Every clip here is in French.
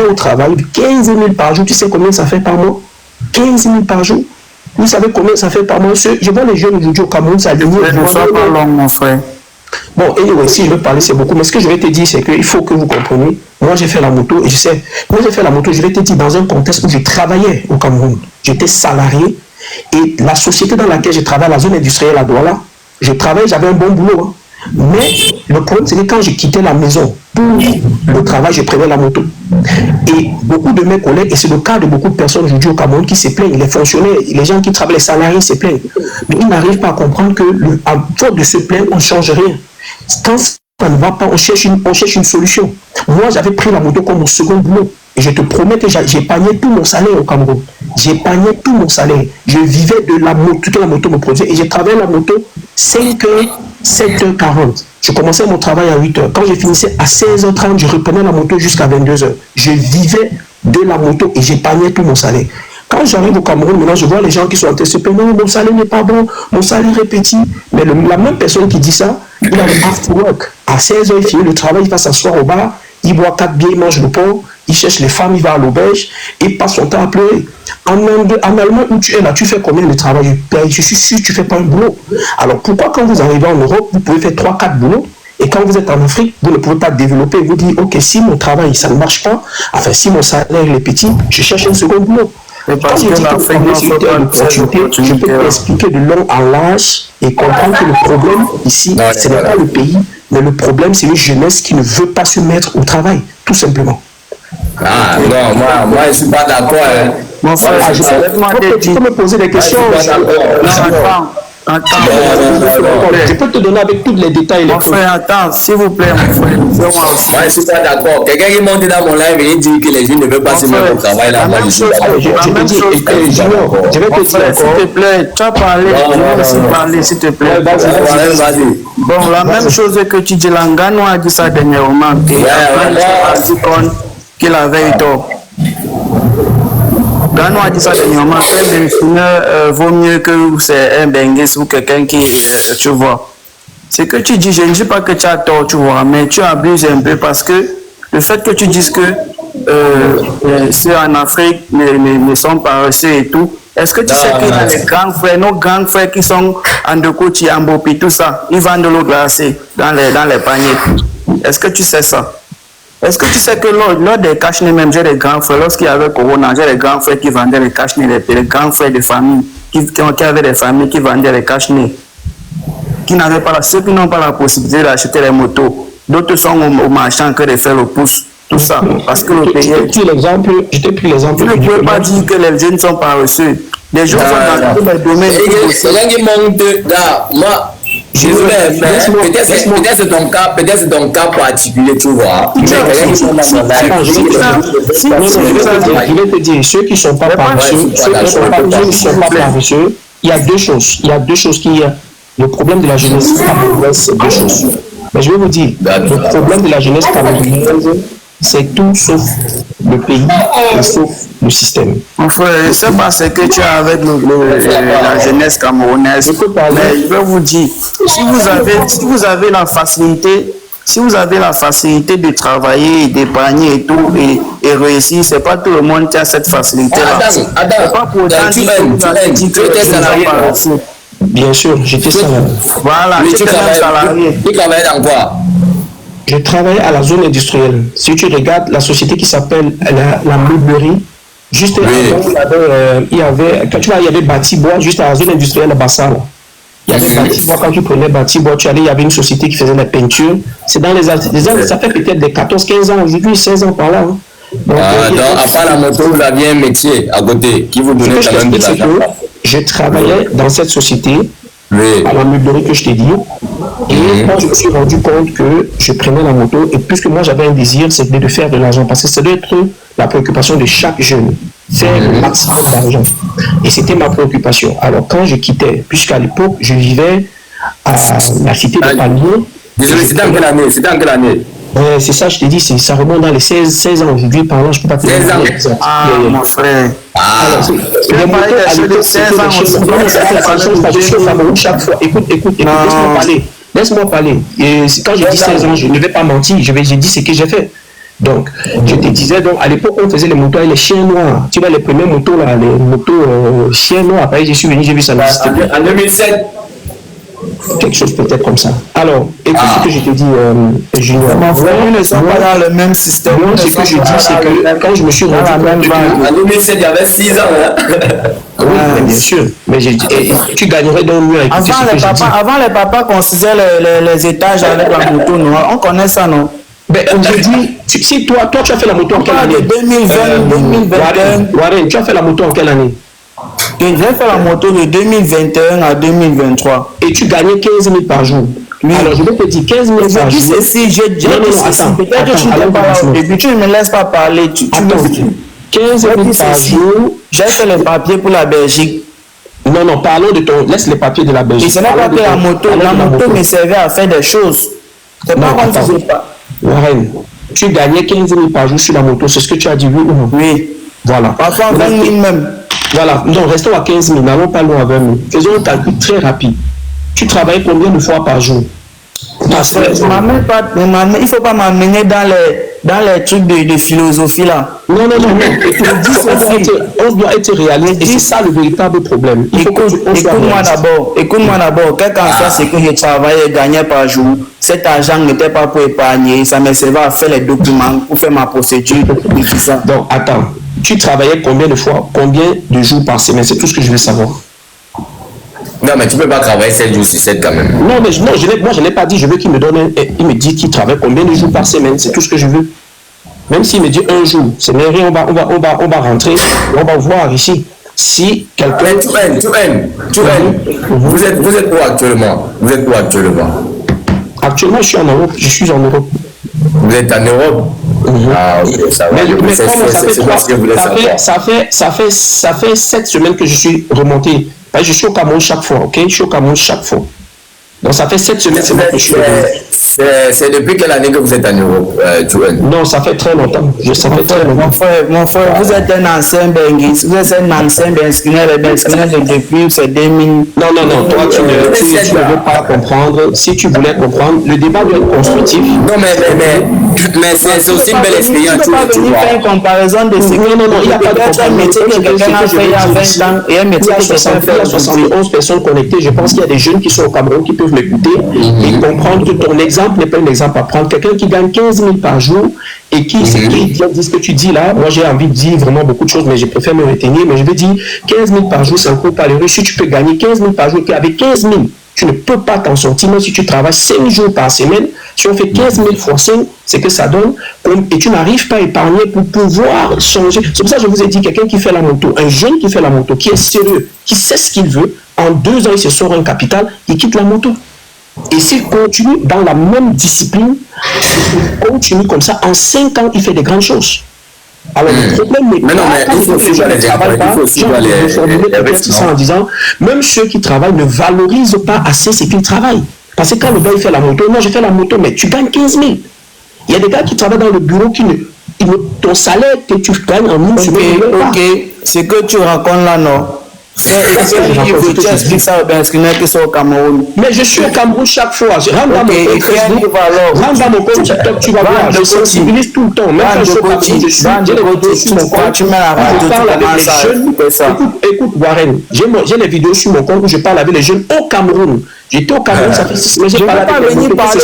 venais au travail, 15 000 par jour. Tu sais combien ça fait par mois? 15 000 par jour. Vous savez combien ça fait par mois? Je vois les jeunes aujourd'hui au Cameroun, ça devient... Ne sois pas long, mon frère. Bon, et si je veux parler, c'est beaucoup. Mais ce que je vais te dire, c'est qu'il faut que vous compreniez. Moi, j'ai fait la moto et je sais. Moi, j'ai fait la moto, je vais te dire, dans un contexte où je travaillais au Cameroun. J'étais salarié. Et la société dans laquelle je travaille, la zone industrielle à Douala, je travaillais, j'avais un bon boulot. Hein. Mais le problème, c'est que quand je quittais la maison pour le travail, je prenais la moto. Et beaucoup de mes collègues, et c'est le cas de beaucoup de personnes aujourd'hui au Cameroun qui se plaignent, les fonctionnaires, les gens qui travaillent, les salariés se plaignent. Mais ils n'arrivent pas à comprendre que, à force de se plaindre, on ne change rien. Quand ça ne va pas, on cherche une solution. Moi, j'avais pris la moto comme mon second boulot. Et je te promets que j'épargnais tout mon salaire au Cameroun. J'épargnais tout mon salaire. Je vivais de la moto, que la moto me produisait. Et j'ai travaillé la moto 5h, 7h40. Je commençais mon travail à 8h. Quand je finissais à 16h30, je reprenais la moto jusqu'à 22h. Je vivais de la moto et j'épargnais tout mon salaire. Quand j'arrive au Cameroun, maintenant, je vois les gens qui sont en train de se plaindre, non, mon salaire n'est pas bon, mon salaire est petit. Mais la même personne qui dit ça, il a le after work. À 16h, il finit le travail, il va s'asseoir au bar, il boit 4 bières, il mange le porc, il cherche les femmes, il va à l'auberge, il passe son temps à pleurer. En Allemagne, où tu es là, tu fais combien de travail? Je suis sûr que tu ne fais pas un boulot. Alors pourquoi quand vous arrivez en Europe, vous pouvez faire 3-4 boulots, et quand vous êtes en Afrique, vous ne pouvez pas développer, vous dites, ok, si mon travail, ça ne marche pas, enfin, si mon salaire est petit, je cherche un second boulot. Quand je dis que je peux t'expliquer de long en large et comprendre que le problème ici, ce n'est pas le pays, mais le problème, c'est une jeunesse qui ne veut pas se mettre au travail, tout simplement. Ah non, moi je ne suis pas d'accord. Hein. Mon frère, tu peux me poser des questions. Attends, je peux te donner avec tous les détails. Mon frère, attends, s'il vous plaît, mon frère. Moi, je ne suis pas d'accord. Quelqu'un qui monte dans mon live et dit que les jeunes ne veulent pas se mettre au travail là. Je vais te dire, s'il te plaît, tu as parlé, je vais aussi parler, s'il te plaît. Vas-y. Bon, la même chose que tu dis, Langano a dit ça dernièrement, qu'il avait eu tort. Gano a dit ça dernièrement, qu'un delphineur vaut mieux que c'est un bengues ou quelqu'un qui, tu vois. Ce que tu dis, je ne dis pas que tu as tort, tu vois, mais tu abuses un peu parce que le fait que tu dises que ceux en Afrique ne sont pas reçus et tout, est-ce que tu sais qu'il y a les grands frères, nos grands frères qui sont en Ndokoti, en Bopi, tout ça, ils vendent de l'eau glacée dans les paniers. Est-ce que tu sais ça? Est-ce que tu sais que lors des cache-nez, même j'ai des grands frères, lorsqu'il y avait Corona, j'ai des grands frères qui vendaient les cache-nez, les grands frères de famille, qui avaient des familles qui vendaient les cache-nez, qui n'avaient pas ceux qui n'ont pas la possibilité d'acheter les motos. D'autres sont au marchand que de faire le pouce, tout ça. Parce que le pays. Je t'ai pris l'exemple. Tu ne peux pas dire que les jeunes ne sont pas reçus. Les gens sont dans tous les domaines. Moi. Peut-être c'est ton cas particulier, tu vois. Je vais te dire, ceux qui ne sont pas paresseux, il y a deux choses. Il y a deux choses qui... Le problème de la jeunesse camerounaise, c'est deux choses. Mais je vais vous dire, le problème de la jeunesse camerounaise, c'est tout sauf le pays et sauf le système. Mon frère, je ne sais pas ce que tu as avec la jeunesse camerounaise, mais je vais vous dire, si vous avez la facilité, de travailler, d'épargner et tout, et réussir, c'est pas tout le monde qui a cette facilité-là. Adam, pas pour autant tu étais salarié. Bien sûr, j'étais salarié. Voilà, tu travaillais dans quoi? Je travaille à la zone industrielle. Si tu regardes la société qui s'appelle la meublerie, juste avant, il y avait Batibois, juste à la zone industrielle à Bassal. Il y avait Batibois, quand tu prenais Batibois, il y avait une société qui faisait la peinture. C'est dans les années, ça fait peut-être des 14-15 ans, aujourd'hui 16 ans par là. Hein. Donc, à part la moto, vous aviez un métier à côté qui vous donnait quand même de l'argent. Je travaillais dans cette société, à la meublerie que je t'ai dit. Et quand je me suis rendu compte que je prenais la moto, et puisque moi j'avais un désir, c'était de faire de l'argent, parce que ça doit être la préoccupation de chaque jeune, faire le maximum d'argent. Et c'était ma préoccupation. Alors quand je quittais, puisqu'à l'époque je vivais à la cité de Palmier. Désolé, c'était en quelle année? C'est ça, je t'ai dit, ça remonte dans les 16 ans aujourd'hui, par là, je ne peux pas te dire. 16 ans. Ah, mon frère. Les motos, à l'époque, c'était des choses chaque fois. Écoute, laisse-moi parler. Et quand je dis 16 ans, je ne vais pas mentir, j'ai dit ce que j'ai fait. Donc, je te disais, donc, à l'époque, on faisait les motos avec les chiens noirs. Tu vois, les premières motos, là, les motos chiens noirs. Après, je suis venu, j'ai vu ça. En 2007. Quelque chose peut-être comme ça. Alors, écoute ce que je te dis, Junior. Mon frère, ils ne sont pas dans le même système. Moi, ce que je dis, c'est que quand je me suis rendu compte En 2007, il y avait 6 ans. Hein? Oui, bien sûr. Mais tu gagnerais donc mieux à écouter ce que je dis. Avant, les papas construisaient les étages avec la moto noire. On connaît ça, non? Ben, je dis, si toi, tu as fait la moto en quelle année? 2020, 2021. Warren, tu as fait la moto en quelle année? J'ai fait la moto de 2021 à 2023. Et tu gagnais 15 000 par jour. Oui. Alors, je vais te dire 15 000 par jour. Si j'ai dit ceci, peut-être que tu n'es pas là au début, tu ne me laisses pas parler. 15 000 par jour. J'ai fait les papiers pour la Belgique. Non, parlons de ton... Laisse les papiers de la Belgique. Et ce n'est pas que la moto me servait à faire des choses. C'est pas comme tu ne sais pas. Warren, tu gagnais 15 000 par jour sur la moto, c'est ce que tu as dit, oui ou non? Oui. Voilà. Parfois 20 000 même. Voilà, donc restons à 15 000, n'allons pas loin à 20 000. Faisons un calcul très rapide. Tu travailles combien de fois par jour? Il ne faut pas m'amener dans les trucs de philosophie là. Non. On doit être réaliste et c'est ça le véritable problème. Écoute-moi d'abord. Quel qu'en soit ce que je travaillais et gagnais par jour, cet argent n'était pas pour épargner. Ça me servait à faire les documents, pour faire ma procédure et tout ça. Donc, attends. Tu travaillais combien de fois, combien de jours par semaine? C'est tout ce que je veux savoir. Non, mais tu ne peux pas travailler 7 jours sur 7 quand même. Non, moi je n'ai pas dit, je veux qu'il me donne, il me dit qu'il travaille combien de jours par semaine, c'est tout ce que je veux. Même s'il me dit un jour, c'est rien, on va rentrer, on va voir ici. Si quelqu'un... Vous êtes où actuellement? Actuellement, je suis en Europe. Vous êtes en Europe? Ah, ok, ça va. Mais ça fait 7 semaines que je suis remonté. Je suis au Cameroun chaque fois, ok? Je suis au Cameroun chaque fois. Donc ça fait 7 semaines que je suis revenu. C'est depuis quelle année que vous êtes en Europe, Non, ça fait très longtemps. Mon frère, vous êtes un ancien benguiste. Vous êtes un ancien benguisquinaire depuis c'est 2000. Non, toi tu ne veux pas comprendre. Si tu voulais comprendre, le débat doit être constructif. Non, mais c'est aussi une belle expérience. Tu ne peux pas venir faire une comparaison de ce que... Non, il n'y a pas de comparaison. Un métier que quelqu'un a fait il y a 20 ans et un métier que quelqu'un fait 71 personnes connectées. Je pense qu'il y a des jeunes qui sont au Cameroun qui peuvent m'écouter et comprendre que ton exemple n'est pas un exemple à prendre. Quelqu'un qui gagne 15 000 par jour et qui dit ce que tu dis là, moi j'ai envie de dire vraiment beaucoup de choses, mais je préfère me retenir, mais je vais dire 15 000 par jour, c'est un coup pas l'heure. Si tu peux gagner 15 000 par jour, avec 15 000, tu ne peux pas t'en sortir, même si tu travailles 5 jours par semaine. Si on fait 15 000 fois 5, c'est que ça donne, et tu n'arrives pas à épargner pour pouvoir changer. C'est pour ça que je vous ai dit, quelqu'un qui fait la moto, un jeune qui fait la moto, qui est sérieux, qui sait ce qu'il veut, en 2 ans, il se sort un capital, il quitte la moto. Et s'il continue dans la même discipline, s'il continue comme ça, en 5 ans, il fait des grandes choses. Alors, le problème n'est pas il faut aussi en disant, même ceux qui travaillent ne valorisent pas assez ce qu'ils travaillent. Parce que quand le gars il fait la moto, moi je fais la moto, mais tu gagnes 15 000. Il y a des gars qui travaillent dans le bureau qui ton salaire que tu gagnes en une semaine. Ok, ce que tu racontes là, non? Tu expliques ça aux Benguisquinaires qui sont au Cameroun. Mais je suis au Cameroun chaque fois. Je rentre dans mon compte Facebook, rentre dans mon compte TikTok, tu vas voir. Je sensibilise tout le temps. Même quand je suis au Cameroun, j'ai les vidéos sur mon compte. Tu mets la radio, je parle avec les jeunes. Écoute, Warren, j'ai les vidéos sur mon compte où je parle avec les jeunes au Cameroun. J'étais au Cameroun, ça fait 6 semaines. Je ne vais pas venir parler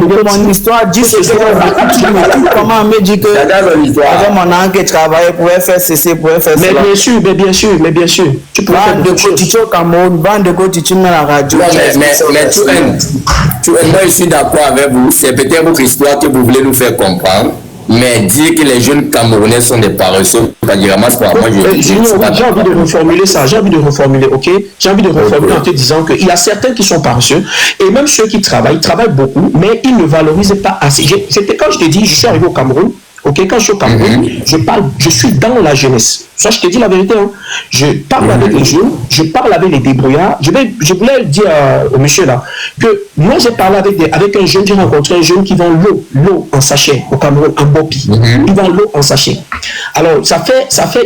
de mon histoire. Dis ce que comment me dit que avec mon âme qui travaillait pour faire ceci, pour faire cela. Mais bien sûr. Tu peux faire de Coticho au Cameroun, bande de Coticho dans la radio. Mais moi je suis d'accord avec vous. C'est peut-être votre histoire que vous voulez nous faire comprendre. Mais dire que les jeunes Camerounais sont des paresseux, pas dire moi, j'ai envie de reformuler ça, ok? J'ai envie de reformuler en te disant qu'il y a certains qui sont paresseux, et même ceux qui travaillent beaucoup, mais ils ne valorisent pas assez. C'était quand je te dis, je suis arrivé au Cameroun, ok? Quand je suis au Cameroun, je suis dans la jeunesse. Ça, je te dis la vérité, hein. Je parle avec les jeunes, je parle avec les débrouillards. Je voulais dire au monsieur là, que moi j'ai parlé avec un jeune, j'ai rencontré un jeune qui vend l'eau en sachet au Cameroun, en Bopi. Il vend l'eau en sachet. Alors,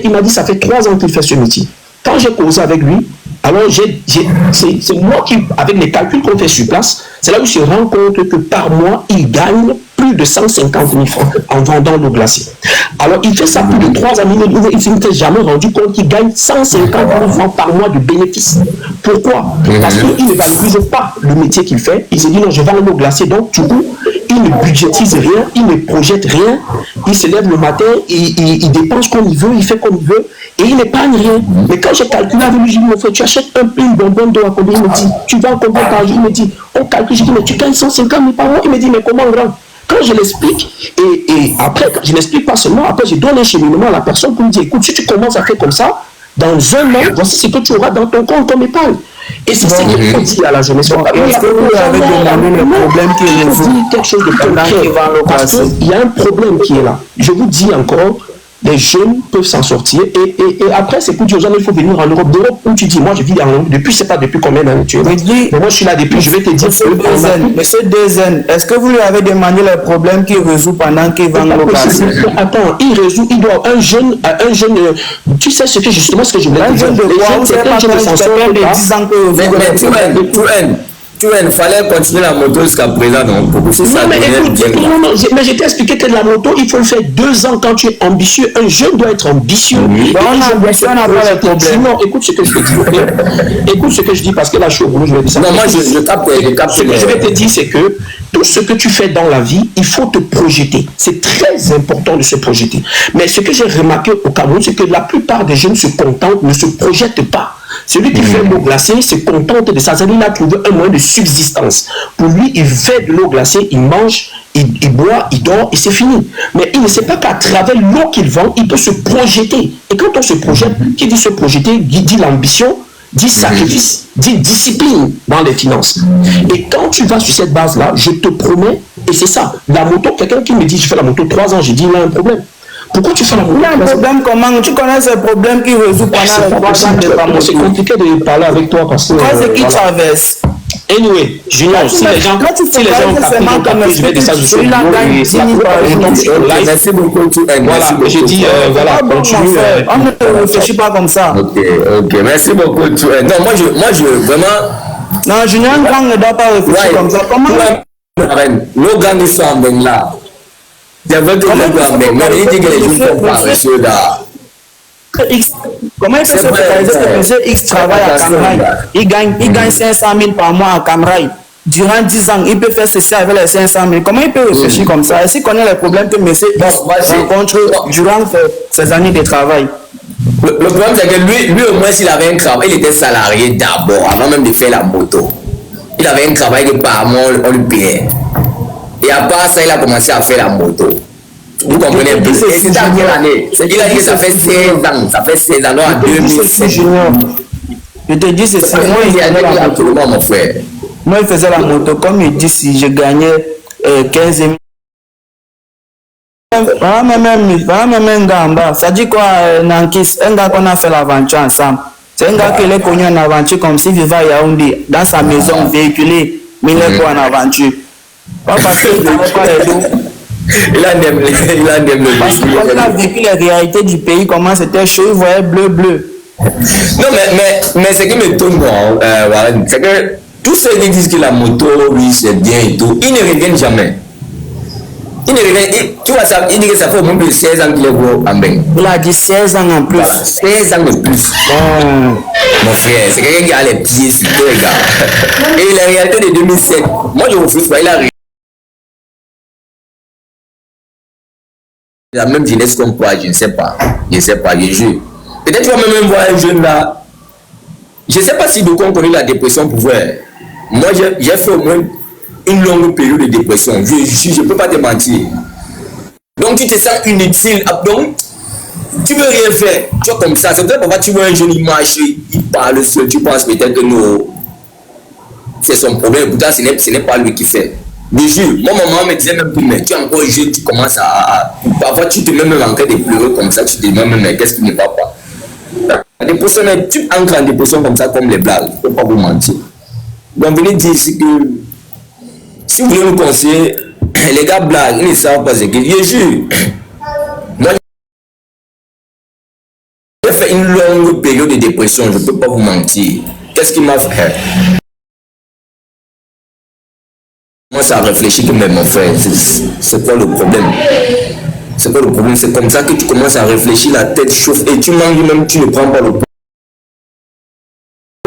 il m'a dit, ça fait 3 ans qu'il fait ce métier. Quand j'ai causé avec lui, alors c'est moi qui, avec les calculs qu'on fait sur place, c'est là où je me rends compte que par mois, il gagne plus plus de 150 000 francs en vendant l'eau glacée. Alors, il fait ça plus de 3 ans. Il ne s'est jamais rendu compte qu'il gagne 150 000 francs par mois de bénéfices. Pourquoi? Parce qu'il ne valorise pas le métier qu'il fait. Il se dit non, je vends l'eau glacée. Donc, du coup, il ne budgétise rien, il ne projette rien. Il se lève le matin, il dépense comme il veut, il fait comme il veut, et il n'épargne rien. Mais quand j'ai calculé avec lui, je dis, mon frère, tu achètes une bonbonne d'eau à combien? Il me dit, tu vends combien par jour? Il me dit, on calcule, je dis, mais tu gagnes 150 000 par mois. Il me dit, mais comment grand? Quand je l'explique, et après, je n'explique pas seulement, après je donne un cheminement à la personne pour lui dire, écoute, si tu commences à faire comme ça, dans un an, voici ce que tu auras dans ton compte comme épargne. Et c'est ce qu'il faut dire à la jeunesse. Est-ce que vous avez demandé le problème qui est là? Quelque chose de concret. Parce qu'il y a un problème qui est là. Je vous dis encore, les jeunes peuvent s'en sortir. Et après, c'est pour dire aux gens, il faut venir en Europe. D'Europe, où tu dis, moi, je vis en Europe depuis, c'est pas depuis combien d'années tu es là. Mais moi, je suis là depuis, je vais te dire. Monsieur Dezen, est-ce que vous lui avez demandé le problème qu'il résout pendant qu'il vend l'eau glacée? Attends, il résout, il doit, un jeune, tu sais ce que justement, ce que je voulais te dire. Un jeune de quoi? C'est pas quelqu'un de 10 ans que vous il fallait continuer la moto jusqu'à présent, non? Non, mais écoute, mais je t'ai expliqué que la moto, il faut le faire 2 ans quand tu es ambitieux. Un jeune doit être ambitieux. Oui. On n'a pas le problème. Non, écoute ce que je te dis. Écoute ce que je dis parce que là, je suis au boulot, je vais dire ça. Non, moi, je capte. Ce que je vais te dire, c'est que tout ce que tu fais dans la vie, il faut te projeter. C'est très important de se projeter. Mais ce que j'ai remarqué au Cameroun, c'est que la plupart des jeunes se contentent, ne se projettent pas. Celui qui fait l'eau glacée se contente de ça. C'est-à-dire qu'il a trouvé un moyen de subsistance. Pour lui, il fait de l'eau glacée, il mange, il boit, il dort et c'est fini. Mais il ne sait pas qu'à travers l'eau qu'il vend, il peut se projeter. Et quand on se projette, qui dit se projeter, dit l'ambition, dit sacrifice, dit discipline dans les finances. Et quand tu vas sur cette base-là, je te promets, et c'est ça, la moto, quelqu'un qui me dit je fais la moto 3 ans, j'ai dit il a un problème. Pourquoi tu fais la moto? Il y a un problème comment? Tu connais ce problème qui résout pendant les 3 ans de ta moto? C'est compliqué de parler avec toi parce que... Quoi c'est qui traverse? Anyway, Junior, si les gens ont capté, je vais descendre sur le Merci beaucoup. Voilà, j'ai dit, voilà, continue. On ne réfléchit pas comme ça. Ok, merci beaucoup. Non, moi, je vraiment... Non, Junior Gang ne doit pas réfléchir comme ça. Comment? Nos gangs, ils sont en Bengla. C'est vrai que les gangs, mais il dit que les gens sont paresseux là. Comment il peut se focaliser que monsieur X travaille à Camraï? Il gagne 500 000 par mois à Camraï. Durant 10 ans, il peut faire ceci avec les 500 000. Comment il peut réfléchir comme ça? Est-ce qu'il connaît les problèmes que monsieur X rencontre durant ses années de travail? Le problème, c'est que lui au moins, s'il avait un travail, il était salarié d'abord, avant même de faire la moto. Il avait un travail que par mois, on lui payait. Et à part ça, il a commencé à faire la moto. Vous comprenez un peu? Et c'est dans quelle année? Il a dit que ça fait 16 ans. Ça fait 16 ans, en 2007. Je te dis ceci. Moi, il faisait la moto. Comme il dit, si je gagnais 15 000. Même un gars en bas. Ça dit quoi, Nankis? Un gars qu'on a fait l'aventure ensemble. C'est un gars qui est connu en aventure comme s'il vivait à Yaoundé, dans sa maison, véhiculé, mais il est quoi en aventure? Pas parce qu'il n'avait pas les dos. Il a vécu les réalités du pays, comment c'était chaud, il voyait bleu. Non, mais ce qui me tourne, c'est que tous ceux qui disent que la moto, oui, c'est bien et tout, ils ne reviennent jamais. Tu vois, ça, il dit que ça fait au moins plus de 16 ans qu'il est en Beng. Il a dit 16 ans en plus. Voilà, 16 ans de plus. Mon frère, c'est quelqu'un qui a les pieds sur tous les gars. Et la réalité de 2007, moi je refuse pas, il a la même jeunesse comme toi, je ne sais pas, je jure. Peut-être tu vas même voir un jeune là. Je ne sais pas si beaucoup ont connu la dépression pour voir. Moi, j'ai fait au moins une longue période de dépression. Je ne peux pas te mentir. Donc, tu te sens inutile. Donc, tu ne veux rien faire. Tu vois comme ça. C'est vrai, parfois, tu vois un jeune, il marche, il parle seul. Tu penses peut-être que non, c'est son problème. Pourtant, ce n'est pas lui qui fait. Je jure, moi, maman me disait même plus, mais tu es encore jeune, tu commences à. Parfois, tu te mets même en train de pleurer comme ça, tu te dis même, mais qu'est-ce qui ne va pas? La dépression, tu entres en dépression comme ça, comme les blagues, je ne peux pas vous mentir. Donc, venez dire ici que si vous voulez nous conseiller, les gars blaguent, ils ne savent pas ce que je jure. Moi, j'ai fait une longue période de dépression, je ne peux pas vous mentir. Qu'est-ce qui m'a fait? commences à réfléchir que, mais mon frère, c'est quoi le problème? C'est quoi le problème? C'est comme ça que tu commences à réfléchir, la tête chauffe et tu manges même, tu ne prends pas le poids.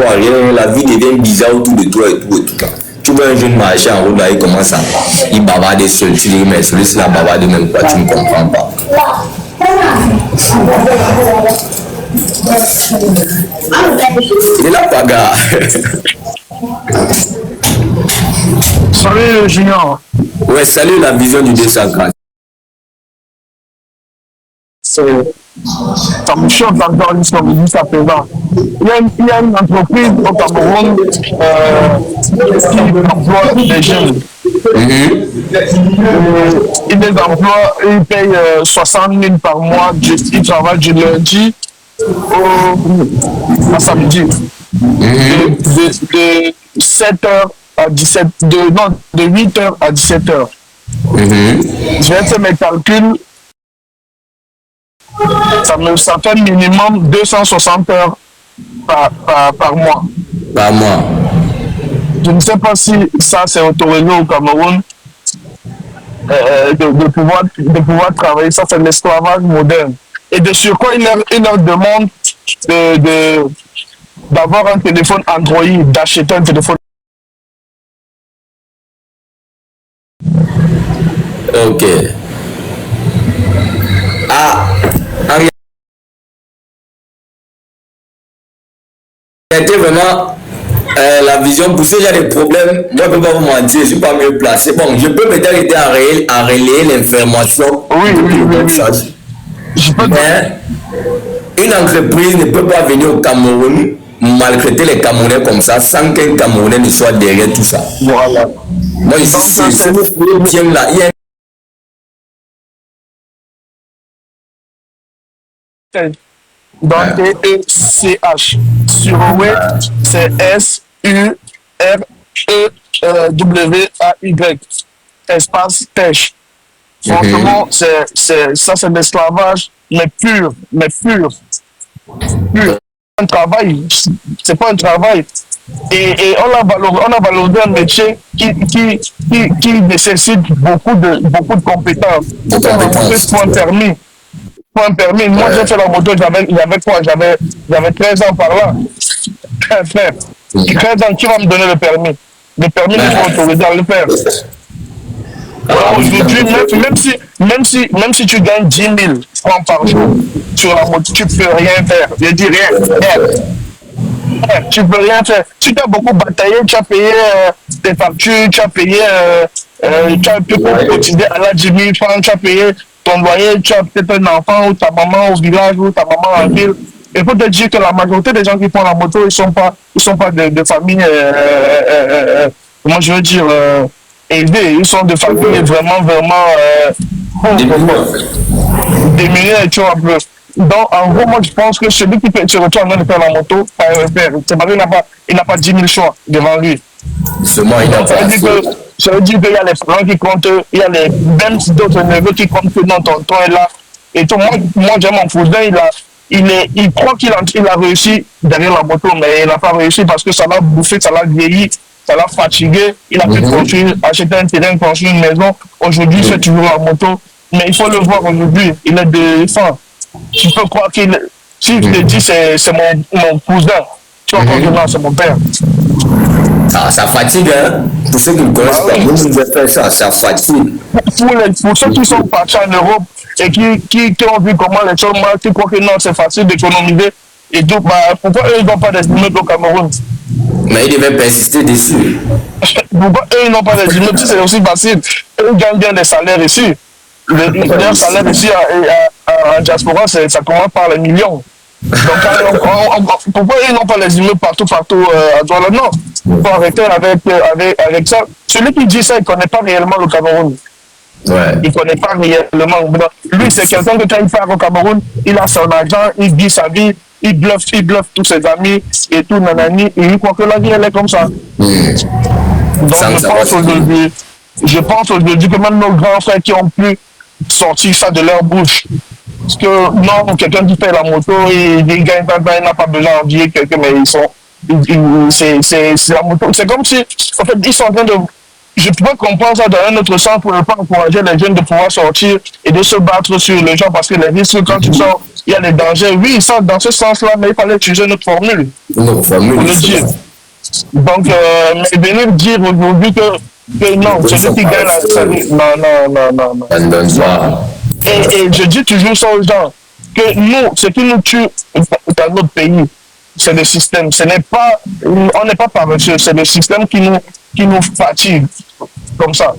Rien, la vie devient bizarre autour de toi et tout et tout. Tu vois un jeune marcher en route là, il commence à. Il bavarde seul. Tu dis, mais celui-là bavarde même pas, tu ne comprends pas. Il est là, Paga. Salut Junior. Ouais, salut la vision du 240. Ça me choque d'entendre ce qu'on me dit ça présent. Il y a une entreprise au Cameroun qui emploie des jeunes. Ils les emploient, ils payent 60 000 par mois. Ils travaillent du lundi à samedi. De 7h à 17 de 8h à 17h. Je vais faire mes calculs. Ça fait minimum 260 heures par mois. Par mois. Je ne sais pas si ça c'est autorisé au Cameroun de pouvoir travailler. Ça c'est l'esclavage moderne. Et de surcroît, il leur demande d'avoir un téléphone Android, d'acheter un téléphone. Ok. Ah, c'était vraiment la vision poussée. Il y a des problèmes. Moi, je ne peux pas vous mentir, je ne suis pas mieux placé. Bon, je peux peut-être aider à relayer l'information. Oui. Mais une entreprise ne peut pas venir au Cameroun maltraiter les Camerounais comme ça sans qu'un Camerounais ne soit derrière tout ça. Voilà. Moi, ici, si vous voulez bien là, il y a donc TECH. Sur web, c'est SUREWAY. Espace TECH. Franchement, ça c'est de l'esclavage, mais pur. Un travail, c'est pas un travail. Et on a valorisé un métier qui nécessite beaucoup de compétences. Pour un permis. Moi, j'ai fait la moto, j'avais quoi? J'avais 13 ans par là. Frère, 13 ans, qui va me donner le permis? Le permis, je suis autorisé à le faire. Aujourd'hui, même si tu gagnes 10 000 francs par jour sur la moto, tu ne peux rien faire. Je dis rien. Tu ne peux rien faire. Tu as beaucoup bataillé, tu as payé tes factures, tu as payé, tu as pu cotiser à la 10 000 francs, tu as payé ton loyer, tu as peut-être un enfant ou ta maman au village ou ta maman en ville. Il faut te dire que la majorité des gens qui font la moto, ils sont pas de famille, comment je veux dire, aidés. Ils sont de familles vraiment démunies, tu vois, un peu. Donc, en gros, moi, je pense que celui qui se retrouve en train de faire la moto, c'est parce qu'il n'a pas 10 000 choix devant lui. Donc, ça veut dire qu'il y a les parents qui comptent, il y a même d'autres neveux qui comptent que non, tonton est là. Et tout, moi j'ai mon cousin, il croit qu'il a réussi derrière la moto, mais il n'a pas réussi parce que ça l'a bouffé, ça l'a vieilli, ça l'a fatigué. Il a pu acheter un terrain, construire une maison. Aujourd'hui, il fait toujours la moto. Mais il faut le voir aujourd'hui, il est de fin. Tu peux croire si je te dis c'est mon cousin, tu vas croire que non, c'est mon père. Ça fatigue, hein. Pour ceux qui me connaissent pas, moi je vais faire ça fatigue. Pour ceux qui sont partis en Europe et qui ont vu comment les choses marchent, qui croient que non, c'est facile d'économiser et tout, pourquoi eux ils n'ont pas des immeubles au Cameroun? Mais ils devaient persister dessus. Pourquoi eux ils n'ont pas des immeubles si c'est aussi facile? Eux gagnent bien des salaires ici. Le salaire ici en diaspora, ça commence par les millions. Donc, pourquoi ils n'ont pas les immeubles partout à Douala? Non, il faut arrêter avec ça. Celui qui dit ça, il ne connaît pas réellement le Cameroun. Ouais. Il ne connaît pas réellement. Lui, c'est quelqu'un que quand il part au Cameroun, il a son argent, il vit sa vie, il bluffe tous ses amis et tout, nanani, et il croit que la vie, elle est comme ça. Donc, je pense aujourd'hui que même nos grands frères qui ont pu sortir ça de leur bouche, parce que non, quelqu'un qui fait la moto, il gagne pas, il n'a pas besoin d'envier quelqu'un, mais c'est la moto. C'est comme si, en fait, ils sont en train je pourrais comprendre ça dans un autre sens pour ne pas encourager les jeunes de pouvoir sortir et de se battre sur les gens parce que les risques, quand tu sors, il y a des dangers. Oui, ils sortent dans ce sens-là, mais il fallait utiliser notre formule. Notre formule, pour le dire. Donc, mais venir dire aujourd'hui que non, celui qui gagne la série, non. Et je dis toujours ça aux gens, que nous, ce qui nous tue dans notre pays, c'est le système. On n'est pas paresseux, c'est le système qui nous fatigue comme ça.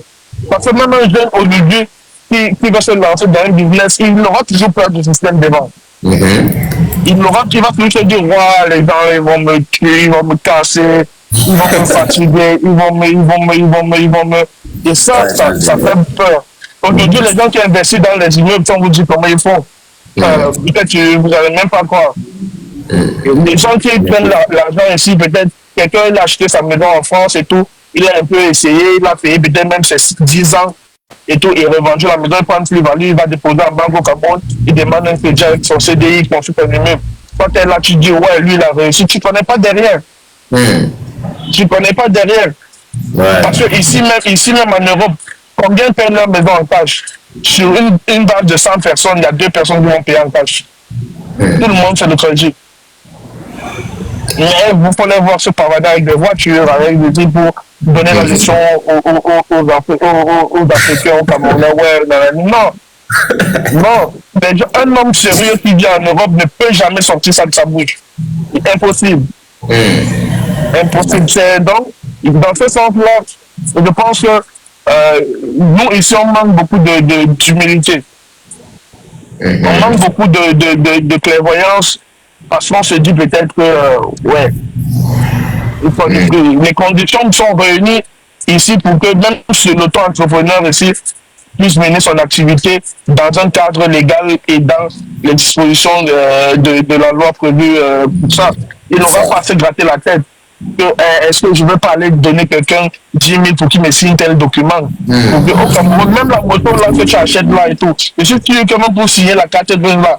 Parce que même un jeune au début qui va se lancer dans un business, il aura toujours peur du système devant. Il va toujours se dire, ouais, les gens, ils vont me tuer, ils vont me casser, ils vont me fatiguer, ils vont me... Et ça fait peur. Aujourd'hui, les gens qui investissent dans les immeubles, on vous dit comment ils font. Peut-être vous n'allez même pas croire. Les gens qui prennent l'argent ici, peut-être quelqu'un il a acheté sa maison en France et tout, il a un peu essayé, il a payé peut-être même ses 10 ans et tout, il revendu la maison, il prend une plus-value, il va déposer en banque au Cameroun, il demande un crédit avec son CDI, il construit un immeuble. Quand tu es là, tu dis, ouais, lui, il a réussi, tu ne connais pas derrière. Tu ne connais pas derrière. Ouais. Parce que ici même en Europe, combien payent leur maison en cash? Sur une base de 100 personnes, il y a 2 personnes qui vont payer en cash. Tout le monde fait le crédit. Mais vous pouvez voir ce pavadar avec des voitures, avec des types pour donner la leçon aux Africains, aux Camerounais. Ouais, non. Un homme sérieux qui vit en Europe ne peut jamais sortir ça de sa bouche. C'est impossible. Impossible. Donc, dans ce sens-là, je pense que nous, ici, on manque beaucoup d'humilité. On manque beaucoup de clairvoyance. Parce qu'on se dit peut-être que, les conditions sont réunies ici pour que même si l'auto-entrepreneur ici puisse mener son activité dans un cadre légal et dans les dispositions de la loi prévue pour ça. Il n'aura pas à se gratter la tête. Est-ce que je ne veux pas aller donner quelqu'un 10 000 pour qu'il me signe tel document? Même la moto là que tu achètes là et tout. Je suis sûr que même pour signer la carte grise là,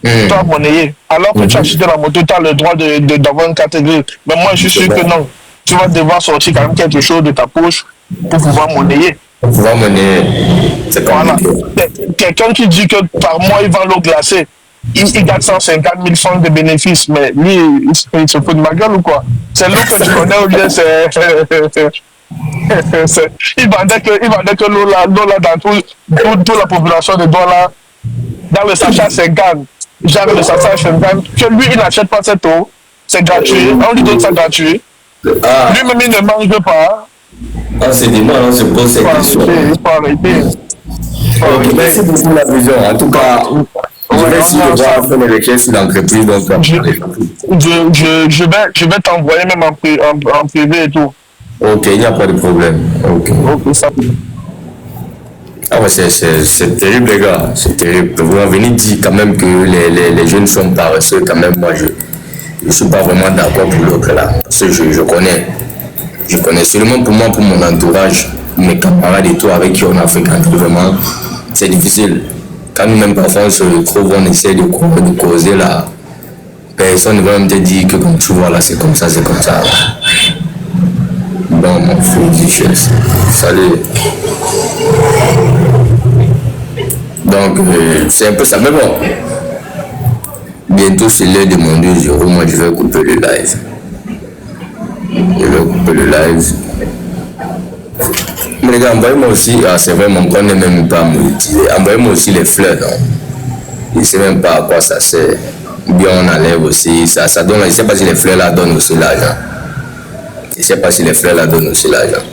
tu as monnaie. Alors que tu as acheté la moto, tu as le droit d'avoir une carte grise. Mais moi, je suis sûr que non. Tu vas devoir sortir quand même quelque chose de ta poche pour pouvoir monnayer. Pour pouvoir monnayer, c'est compliqué. Voilà. Quelqu'un qui dit que par mois, il vend l'eau glacée. Il gagne 150 000 francs de bénéfices. Mais lui, il se fout de ma gueule ou quoi? C'est l'eau que tu connais ou bien c'est... il vendait que l'eau là dans toute la population de Douala, dans le sachet 50. Genre le sachet 50. Que lui, il n'achète pas cette eau. C'est gratuit. On lui donne ça gratuit. Lui-même, il ne mange pas. C'est des mots, c'est pour cette question. Il faut arrêter. Merci beaucoup pour la vision. En tout cas, je vais essayer de voir faire les recherches sur l'entreprise. Je vais t'envoyer même en privé et tout. Ok, il n'y a pas de problème. Ok, ça. Ah ouais, c'est terrible les gars, c'est terrible. Vous venez dire quand même que les jeunes sont paresseux, quand même moi je ne suis pas vraiment d'accord pour l'autre là. Parce que je connais seulement pour moi, pour mon entourage, mes camarades et tout avec qui on a fréquenté vraiment, c'est difficile. Quand nous-mêmes parfois on se retrouve, on essaie de causer là, personne ne va même te dire que comme tu vois là c'est comme ça, c'est comme ça. Bon, mon frère, salut. Donc, c'est un peu ça. Mais bon, bientôt c'est l'heure de mon 2 euros. Moi, je vais couper le live. Mais les gars, envoyez-moi aussi. Ah, c'est vrai, mon compte n'est même pas monétisé. Envoyez-moi aussi les fleurs. Donc. Je ne sais même pas à quoi ça sert. Bien, on enlève aussi. Ça donne, je ne sais pas si les fleurs là donnent aussi l'argent. Je ne sais pas si les fleurs là donnent aussi l'argent.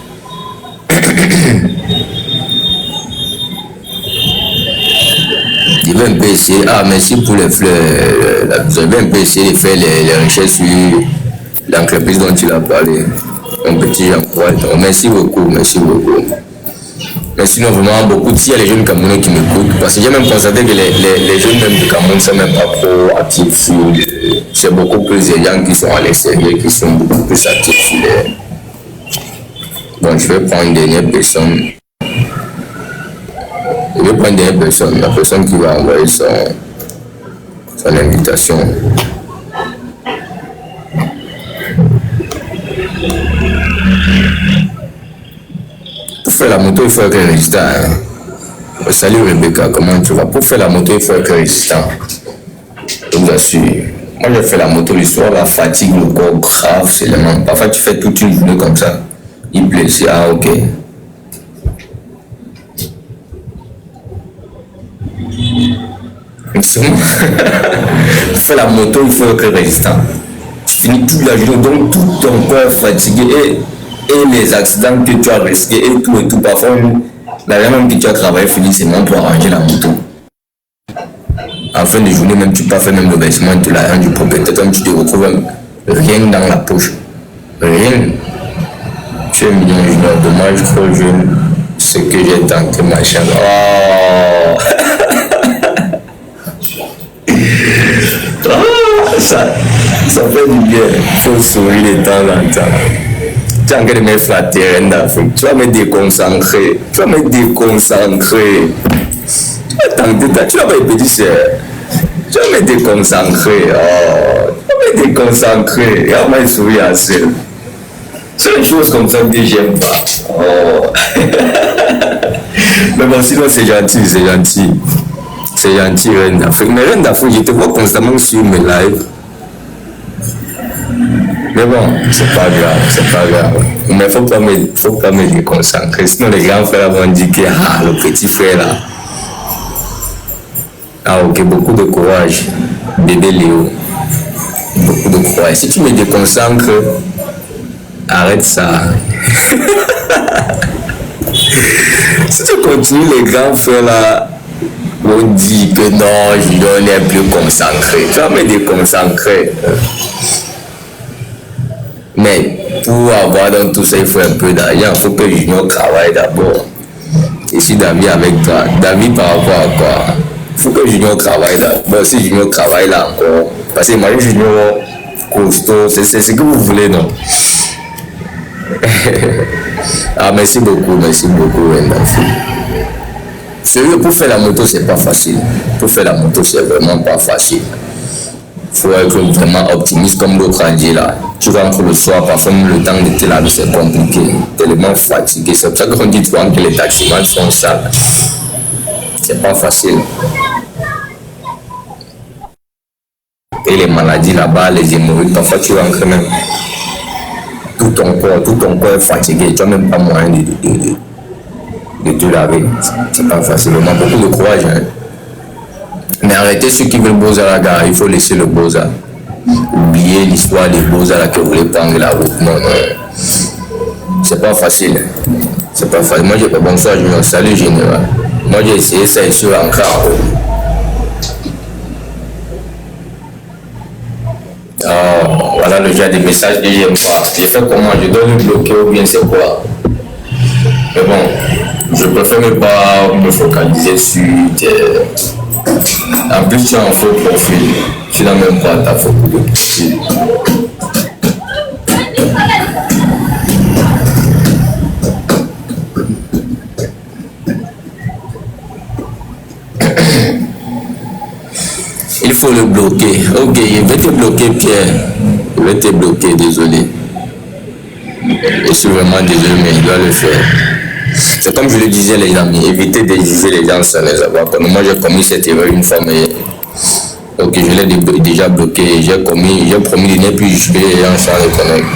Je vais un peu essayer. Ah, merci pour les fleurs. Je vais un peu essayer de faire les recherches sur l'entreprise dont tu as parlé. Un petit Jean-Paul. Merci beaucoup. Mais sinon, vraiment, beaucoup. S'il y a les jeunes Camerounais qui m'écoutent, parce que j'ai même constaté que les jeunes même du Cameroun ne sont même pas trop actifs sur c'est beaucoup plus de gens qui sont à l'extérieur, qui sont beaucoup plus actifs sur les... Bon, je vais prendre une dernière personne. La personne qui va envoyer son invitation. la moto, il faut être résistant. Hein. Salut Rebecca, comment tu vas? Pour faire la moto, il faut être résistant. Je vous assure. Moi, j'ai fait la moto, l'histoire, la fatigue, le corps grave, c'est le même. Parfois, tu fais toute une journée comme ça. Il blesse, ah ok. Pour faire la moto, il faut être résistant. Tu finis toute la journée, donc tout ton corps est fatigué et les accidents que tu as risqués et tout, parfois, la même que tu as travaillé, finit seulement pour arranger la moto. En fin de journée, même tu peux pas faire même le versement de l'argent du propriétaire, comme tu te retrouves rien dans la poche. Rien. Tu es millionnaire, dommage, trop jeune. Ce que j'ai tenté, machin. Oh! Ça fait du bien. Il faut sourire de temps en temps. Tu es en train de me flatter, rien d'Afrique. Tu vas me déconcentrer. Tu vas me déconcentrer. Tu vas me petit cher. Tu vas me déconcentrer. Oh, tu vas me déconcentrer. Et on va sourire assez. C'est une chose comme ça que j'aime pas. Oh. Mais bon, sinon c'est gentil, c'est gentil. C'est gentil, Reine d'Afrique. Mais Reine d'Afrique, je te vois constamment sur mes lives. Mais bon, c'est pas grave, c'est pas grave. Mais faut pas me déconcentrer. Sinon les grands frères vont dire que le petit frère là. Ah ok, beaucoup de courage, bébé Léo. Beaucoup de courage. Si tu me déconcentres, arrête ça. Si tu continues, les grands frères là vont dire que non, Junior n'est plus concentré. Tu vas me déconcentrer. Mais pour avoir dans tout ça, il faut un peu d'argent. Il faut que Junior travaille d'abord. Et si David avec toi, David par rapport à quoi? Il faut que Junior travaille d'abord. Si Junior travaille là encore, parce que moi, Junior costaud, c'est ce que vous voulez, non? Ah, merci beaucoup, Wenda. Sérieux, pour faire la moto, c'est pas facile. Pour faire la moto, c'est vraiment pas facile. Il faut être vraiment optimiste comme l'autre a dit là. Tu rentres le soir, parfois même le temps de te laver, c'est compliqué. Tellement fatigué. C'est pour ça qu'on dit souvent que les taximans sont sales. C'est pas facile. Et les maladies là-bas, les hémorroïdes, parfois tu rentres même. Tout ton corps est fatigué. Tu n'as même pas moyen de te laver. C'est pas facile. On a beaucoup de courage. Hein. Mais arrêtez ceux qui veulent Beaux-Arts à la gare. Il faut laisser le Beaux-Arts. Oubliez l'histoire des Beaux-Arts que vous voulez prendre la route. Non, non. C'est pas facile. C'est pas facile. Moi, j'ai pas bonsoir, je me salue général. Moi, j'ai essayé ça et je suis encore. Oh, voilà le genre de messages que j'aime pas. J'ai fait comment? Je dois me bloquer ou bien c'est quoi? Mais bon, je préfère ne pas me focaliser sur tes... En plus, tu as un faux profil. Tu n'as même pas ta photo de profil. Il faut le bloquer. Ok, je vais te bloquer, Pierre. Je vais te bloquer, désolé. Je suis vraiment désolé, mais je dois le faire. C'est comme je le disais, les amis, évitez de juger les gens sans les avoir. Quand moi j'ai commis cette erreur une fois, mais ok, je l'ai déjà bloqué. J'ai promis de ne plus juger les gens sans les connaître.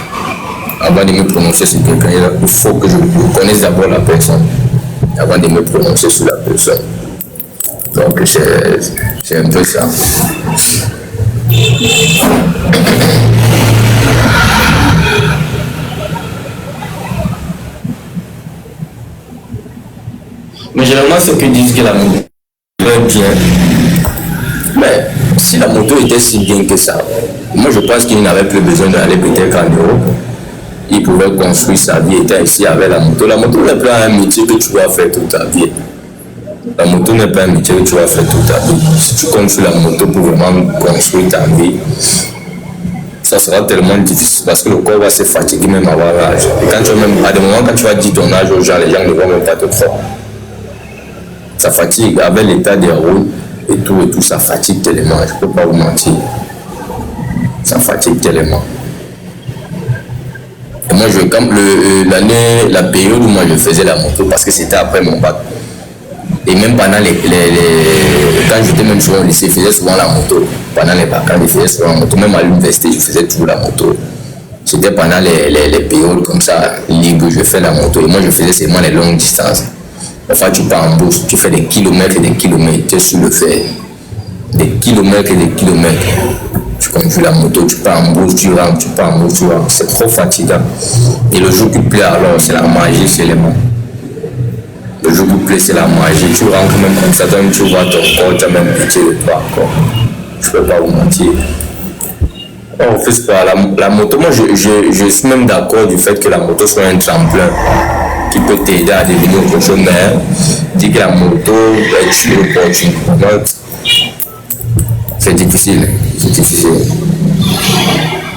Avant de me prononcer sur quelqu'un, il faut que je connaisse d'abord la personne avant de me prononcer sur la personne. Donc c'est un peu ça. Mais généralement, ceux qui disent que la moto est bien. Mais si la moto était si bien que ça, moi je pense qu'il n'avait plus besoin d'aller peut-être en Europe. Il pouvait construire sa vie, étant ici avec la moto. La moto n'est pas un métier que tu dois faire toute ta vie. La moto n'est pas un métier que tu vas faire toute ta vie. Si tu comptes sur la moto pour vraiment construire ta vie, ça sera tellement difficile parce que le corps va se fatiguer même avant l'âge. Et quand tu as même, à des moments, quand tu vas dire ton âge aux gens, les gens ne vont même pas te croire. Ça fatigue avec l'état des routes et tout, ça fatigue tellement. Je ne peux pas vous mentir. Ça fatigue tellement. Et moi, comme la période où moi je faisais la moto, parce que c'était après mon bac, et même pendant quand j'étais même souvent au lycée, je faisais souvent la moto. Pendant les vacances, je faisais souvent la moto. Même à l'université, je faisais toujours la moto. C'était pendant les périodes comme ça, libres, je fais la moto. Et moi, je faisais seulement les longues distances. Enfin, tu pars en bus, tu fais des kilomètres et des kilomètres, tu es sur le fer. Des kilomètres et des kilomètres. Tu conduis la moto, tu pars en bus, tu rentres, tu pars en bus, tu rentres. C'est trop fatigant. Et le jour qui plaît, alors, c'est la magie, c'est les mains. Le jour qui plaît, c'est la magie. Tu rentres même comme ça, toi-même, tu vois ton corps, tu as même pitié de toi encore. Je ne peux pas vous mentir. On fait pas la moto. Moi, je suis même d'accord du fait que la moto soit un tremplin qui peut t'aider à devenir autre chose, mais dire que la moto est une opportunité. C'est difficile. C'est difficile.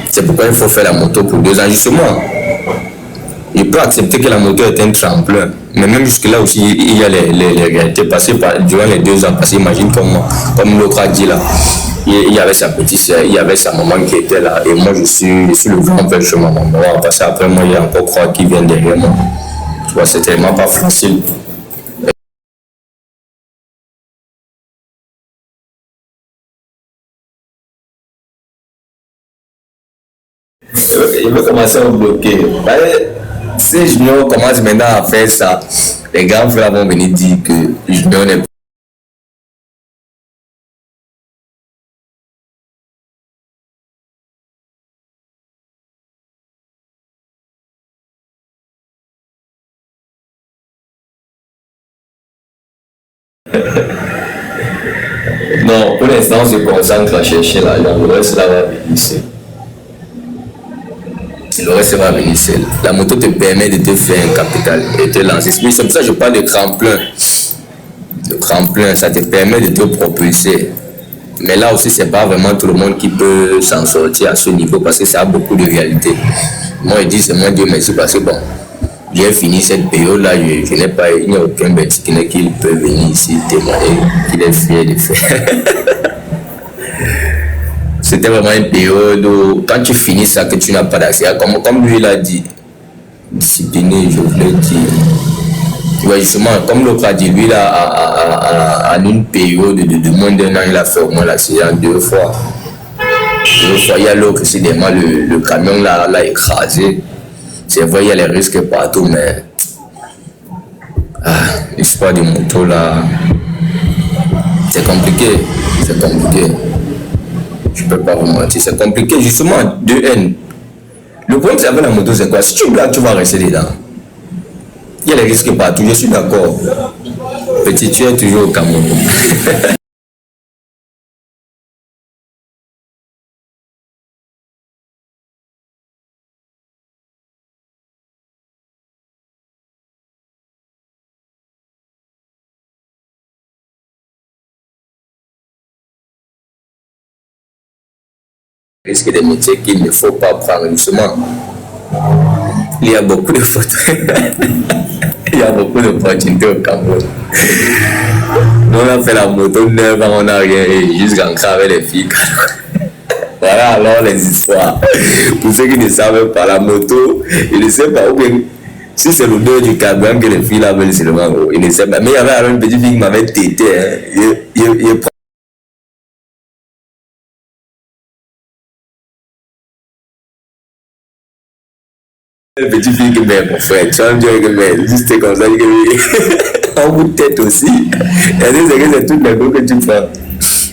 C'est pourquoi il faut faire la moto pour 2 ans. Justement, je peux accepter que la moto est un tremplin. Mais même jusque-là aussi, il y a les réalités passées durant les 2 ans. Parce qu'imagine comme l'autre a dit là, il y avait sa petite soeur, il y avait sa maman qui était là. Et moi, je suis le grand père chez ma maman. Parce qu'après moi, il y a encore 3 qui viennent derrière moi. Tu vois, c'est tellement pas facile. Il veut commencer à me bloquer. Si Junior commence maintenant à faire ça, les grands frères vont venir dire que Junior n'est pas. Non, pour l'instant, on se concentre à chercher l'argent. Le reste, là, va venir seul. Le reste va venir seul. La moto te permet de te faire un capital et te lancer. C'est pour ça que je parle de tremplin. Le tremplin, ça te permet de te propulser. Mais là aussi, c'est pas vraiment tout le monde qui peut s'en sortir à ce niveau parce que ça a beaucoup de réalité. Moi, je dis seulement Dieu merci parce que bon, j'ai fini cette période-là, il n'y a aucun Bentikine qui peut venir ici témoigner qu'il est fier de faire. C'était vraiment une période où, quand tu finis ça, que tu n'as pas d'accès, comme lui l'a dit, discipliné, je voulais dire. Tu vois, justement, comme l'autre a dit, lui, là, en une période de moins d'1 an, il a fait au moins l'accident 2 fois. 2 fois, il y a l'autre, c'est le camion l'a écrasé. C'est vrai, il y a les risques partout, mais l'histoire des motos là, c'est compliqué. C'est compliqué. Je peux pas vous mentir, c'est compliqué. Justement, de haine. Le problème, c'est avec la moto, c'est quoi? Si tu blagues, tu vas rester dedans. Il y a les risques partout, je suis d'accord. Petit, tu es toujours au Cameroun. Risque des métiers qu'il ne faut pas prendre justement. Il y a beaucoup de photos. Il y a beaucoup d'opportunités au Cameroun. Nous, on a fait la moto 9 ans, on n'a rien, et juste rentré avec les filles. Voilà alors les histoires. Pour ceux qui ne savent pas, la moto, ils ne savent pas, ou bien si c'est l'odeur du carburant que les filles là veulent seulement, ils ne savent pas. Mais il y avait une petite fille qui m'avait tété. Il petite fille qui m'aime, mon frère, tu vas me dire que juste comme ça, en bout de tête aussi. Elle dit que c'est toutes les goûts que tu prends.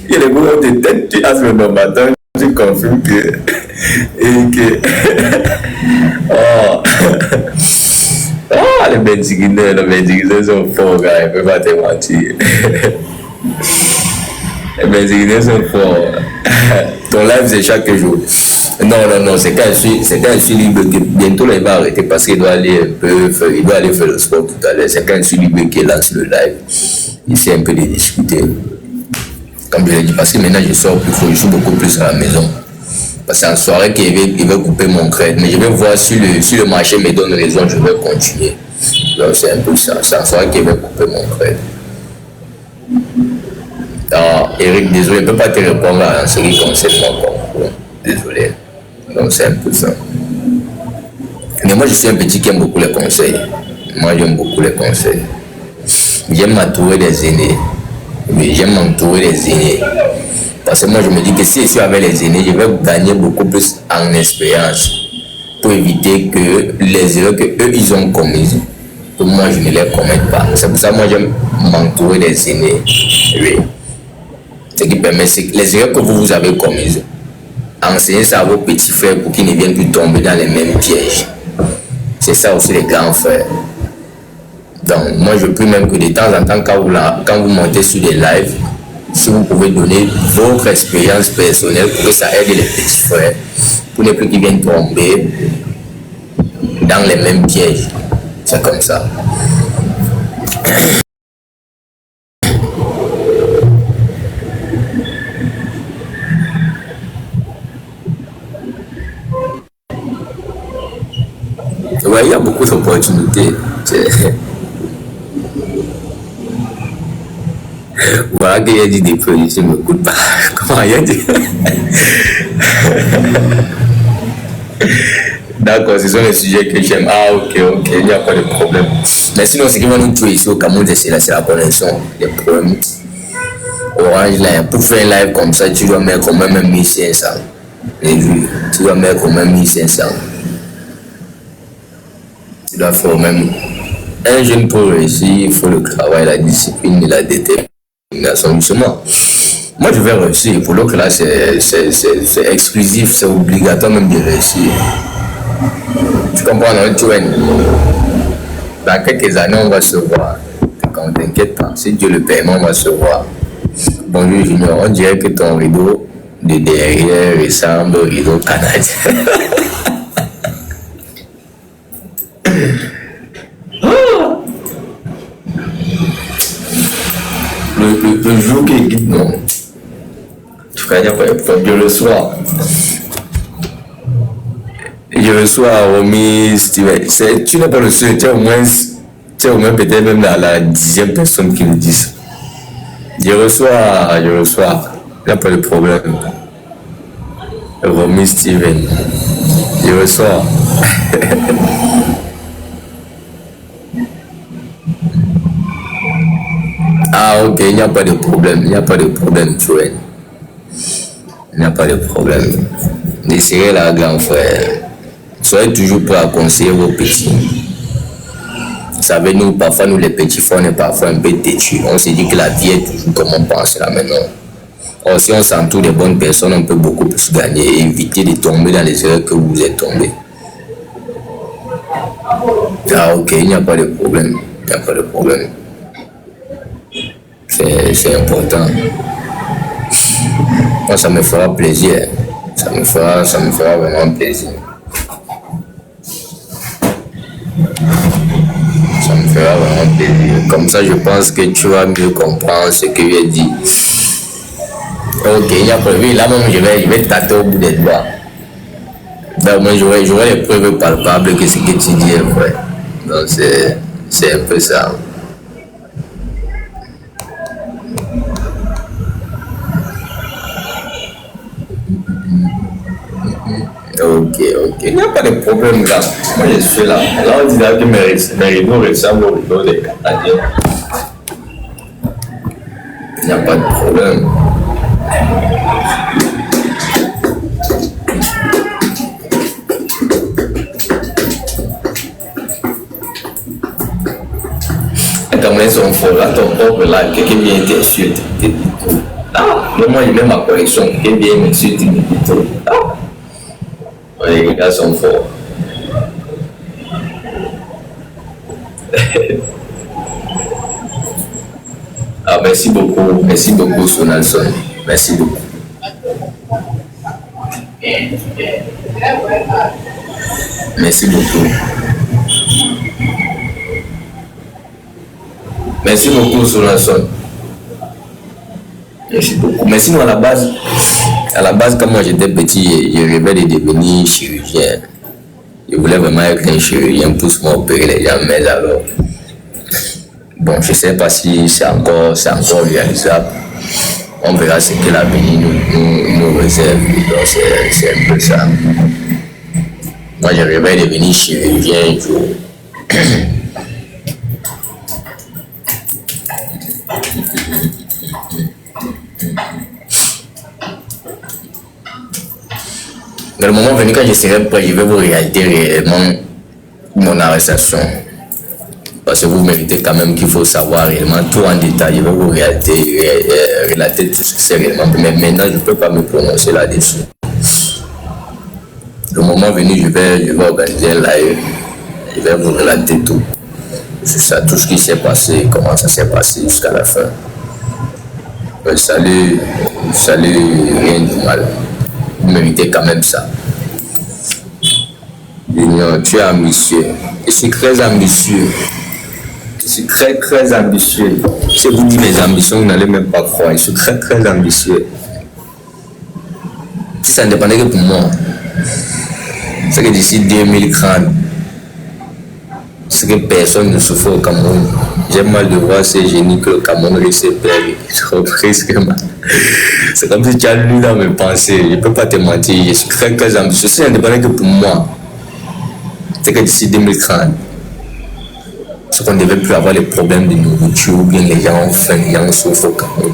Il y a les goûts de tête, tu as le matin, tu confirmes que. Et que. Les Bentikines sont forts, gars, ils ne peuvent pas te mentir. Les Bentikines sont forts. Ton live, c'est chaque jour. Non, c'est quand je suis libre que bientôt il va arrêter parce qu'il doit aller faire le sport tout à l'heure. C'est quand je suis libre qu'il lance le live. Il sait un peu de discuter. Comme je l'ai dit, parce que maintenant je sors plus fort, je suis beaucoup plus à la maison. Parce qu'en soirée qu'il veut couper mon crédit. Mais je vais voir si le marché me donne raison, je vais continuer. Donc c'est un peu ça. C'est en soirée qu'il veut couper mon crédit. Alors, Eric, désolé, je ne peux pas te répondre à ce qui concerne mon concours. Désolé. Donc c'est un peu ça. Mais moi, je suis un petit qui aime beaucoup les conseils. Moi, j'aime beaucoup les conseils. J'aime m'entourer des aînés. Mais j'aime m'entourer des aînés. Parce que moi, je me dis que si je suis avec les aînés, je vais gagner beaucoup plus en expérience pour éviter que les erreurs qu'eux, ils ont commises, que moi, je ne les commette pas. C'est pour ça que moi, j'aime m'entourer des aînés. Oui. Ce qui permet, c'est que les erreurs que vous avez commises, enseigner ça à vos petits frères pour qu'ils ne viennent plus tomber dans les mêmes pièges. C'est ça aussi les grands frères. Donc, moi, je prie même que de temps en temps, quand vous montez sur des lives, si vous pouvez donner votre expérience personnelle pour que ça aide les petits frères, pour ne plus qu'ils viennent tomber dans les mêmes pièges. C'est comme ça. Ouais, il y a beaucoup d'opportunités. Voilà qu'il a dit des produits, je ne m'écoute pas. Comment il a dit? D'accord, ce sont les sujets que j'aime. Ah, ok, il n'y a pas de problème. Mais sinon, ce qui va nous tuer ici au Cameroun, c'est la connexion. Les problèmes. Orange, là, pour faire un live comme ça, tu dois mettre quand même 1500. Tu dois mettre quand même 1500. Tu dois faire même. Un jeune pour réussir, il faut le travail, la discipline et la détermination. Justement, moi je vais réussir. Pour l'autre là, c'est exclusif, c'est obligatoire même de réussir. Tu comprends, non, tu vois? Dans quelques années, on va se voir. Quand t'inquiète pas, si Dieu le permet, on va se voir. Bonjour Junior, on dirait que ton rideau de derrière ressemble au rideau canadien. Le jour qui est guide, non. Tu vois, il n'y a pas de problème. Je reçois Romy, Steven. Tu n'es pas le seul, tu es au moins peut-être même la 10e personne qui me dit. Je reçois. Il n'y a pas de problème. Romy, Steven. Je reçois. Ah, ok, il n'y a pas de problème, tu vois. Il n'y a pas de problème. Laissez la grand frère. Soyez toujours prêts à conseiller vos petits. Vous savez, nous, parfois, nous les petits frères, on est parfois un peu têtus. On se dit que la vie est toujours comme on pense là maintenant. Or, si on s'entoure des bonnes personnes, on peut beaucoup plus gagner et éviter de tomber dans les erreurs que vous êtes tombés. Ah, ok, il n'y a pas de problème. C'est important. Moi, ça me fera plaisir. Ça me fera vraiment plaisir. Ça me fera vraiment plaisir. Comme ça, je pense que tu vas mieux comprendre ce que j'ai dit. Ok, il y a prévu. Là, même, je vais tâter au bout des doigts. Donc, moi, j'aurai les preuves palpables que ce que tu dis est vrai. Donc, c'est un peu ça. Ok. Il n'y a pas de problème là. Moi je suis là. Là on dit que mes rideaux ressemblent aux rideaux des Canadiens. Il n'y a pas de problème. Les Camerounais sont forts. Là ton propre là, quelqu'un vient t'insulter. Ah, moi il met ma correction. Quelqu'un vient m'insulter. Les gars sont forts. Ah, merci beaucoup, Sonalson. Merci beaucoup. Merci beaucoup. Merci beaucoup, Sonalson. Merci beaucoup. Mais sinon, à la base, quand moi j'étais petit, je rêvais de devenir chirurgien. Je voulais vraiment être un chirurgien pour m'opérer les gens, mais alors, bon, je ne sais pas si c'est encore réalisable. On verra ce que l'avenir nous réserve. Donc, c'est un peu ça. Moi, je rêvais de devenir chirurgien un jour. Dans le moment venu, quand je serai prêt, je vais vous réaliser réellement mon arrestation. Parce que vous méritez quand même qu'il faut savoir réellement tout en détail. Je vais vous relater tout ce que c'est réellement. Mais maintenant, je ne peux pas me prononcer là-dessus. Le moment venu, je vais organiser un live. Je vais vous relater tout. C'est ça, tout ce qui s'est passé, comment ça s'est passé jusqu'à la fin. Salut, rien de mal. Vous méritez quand même ça. Junior, tu es ambitieux. Je suis très ambitieux. Je suis très ambitieux. Si vous dites mes ambitions, vous n'allez même pas croire. Je suis très ambitieux. Si ça ne dépendait que pour moi, c'est que d'ici 2030, c'est que personne ne souffre au Cameroun. J'ai mal de voir ces génies que le Cameroun risque de perdre. C'est comme si tu as lu dans mes pensées. Je ne peux pas te mentir. Je suis très ambitieux. Si ça ne dépendait que pour moi, c'est que d'ici 2030, c'est qu'on ne devait plus avoir les problèmes de nourriture ou bien les gens ont faim, les gens souffrent au Cameroun.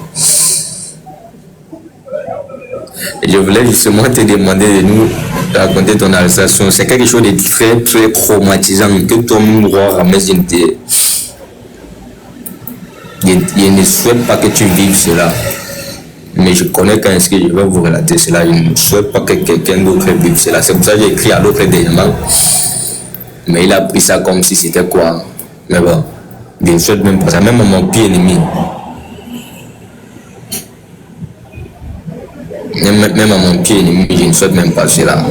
Et je voulais justement te demander de nous raconter ton arrestation. C'est quelque chose de très traumatisant que toi-même droit à mettre une tête. Je ne souhaite pas que tu vives cela. Mais je connais quand est-ce que je vais vous relater cela. Je ne souhaite pas que quelqu'un d'autre vive cela. C'est pour ça que j'ai écrit à l'autre dernièrement. Mais il a pris ça comme si c'était quoi. Mais bon, je ne souhaite même pas ça. Même à mon pire ennemi. Même à mon pied ennemi, je ne souhaite même pas cela.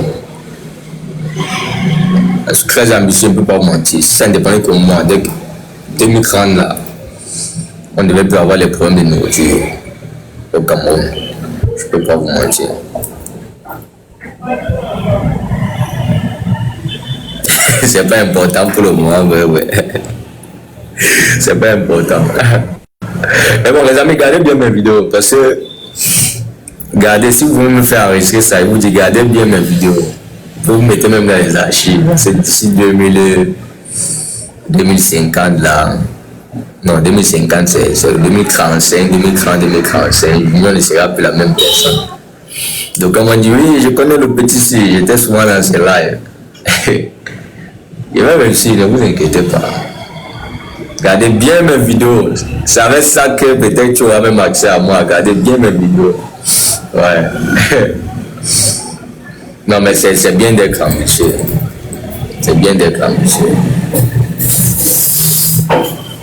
Je suis très ambitieux, je ne peux pas vous mentir. Si ça ne dépendait que moi, dès 2030 là, on ne devait plus avoir les problèmes de nourriture au Cameroun. Je ne peux pas vous mentir. C'est pas important pour le moment, ouais. C'est pas important. Mais bon, les amis, gardez bien mes vidéos parce que regardez, si vous voulez me faire enregistrer ça, vous dites gardez bien mes vidéos. Vous mettez même dans les archives. C'est d'ici 2050 là. Non, 2050 c'est 2035, 2045. L'Union ne sera plus la même personne. Donc on m'a dit oui, je connais le petit si, j'étais souvent dans ces lives. Il va réussir, ne vous inquiétez pas. Regardez bien mes vidéos. C'est avec ça que peut-être tu auras même accès à moi. Regardez bien mes vidéos. Ouais. Non, mais c'est bien d'être ambitieux. C'est bien d'être ambitieux.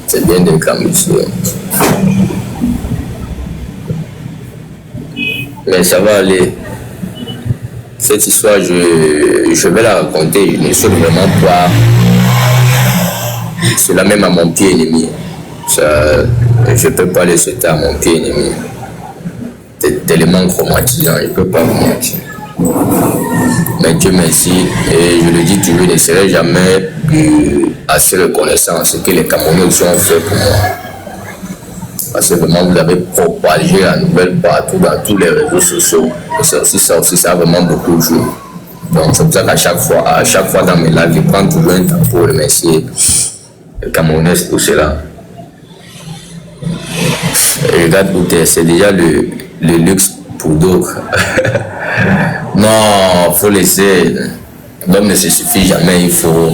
C'est bien d'être ambitieux. Mais ça va aller. Cette histoire, je vais la raconter. Je ne souhaite vraiment pas cela même à mon pied ennemi. Ça, je ne peux pas le souhaiter à mon pied ennemi. C'est tellement traumatisant, je ne peux pas vous mentir. Mais Dieu merci, et je le dis toujours, je ne serai jamais assez reconnaissant ce que les Camerounais ont fait pour moi. Parce que vraiment, vous avez propagé la nouvelle partout dans tous les réseaux sociaux. Et ça aussi, ça a vraiment beaucoup joué. Donc c'est pour ça qu'à chaque fois dans mes lives, je prends toujours un temps pour remercier les Camerounais pour cela. Et regarde où t'es, c'est déjà le luxe pour d'autres. Non, faut laisser. L'homme ne se suffit jamais, il faut.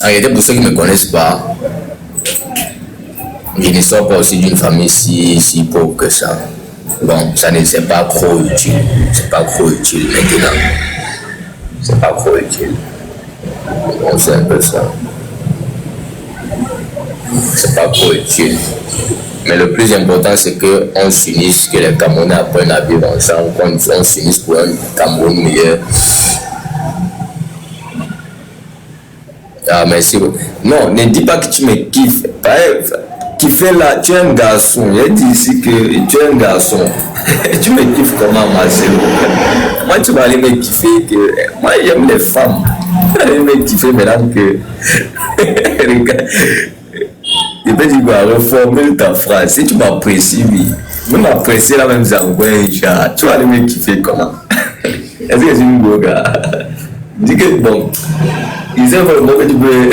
Arrêtez pour ceux qui ne me connaissent pas. Je ne sors pas aussi d'une famille si pauvre que ça. Bon, ça ne c'est pas trop utile. C'est pas trop utile maintenant. C'est pas trop utile. Bon, c'est un peu ça. C'est pas trop utile. Mais le plus important, c'est qu'on s'unisse, que les Camerounais apprennent à vivre ensemble, qu'on s'unisse pour un Cameroun meilleur. Ah, merci. Non, ne dis pas que tu me kiffes. Kiffer là, tu es un garçon. J'ai dit ici que tu es un garçon. Tu me kiffes comment, Marcelo? Moi, tu vas aller me kiffer. Moi, j'aime les femmes. Tu vas aller me kiffer maintenant que. Regarde. Je vais dire quoi, reformer ta phrase. Si tu m'apprécies, oui. Même m'apprécier la même zangouin, tu vas aller me kiffer comment? Est-ce que c'est une goga? Dis que bon, ils savent pas le mot que tu peux.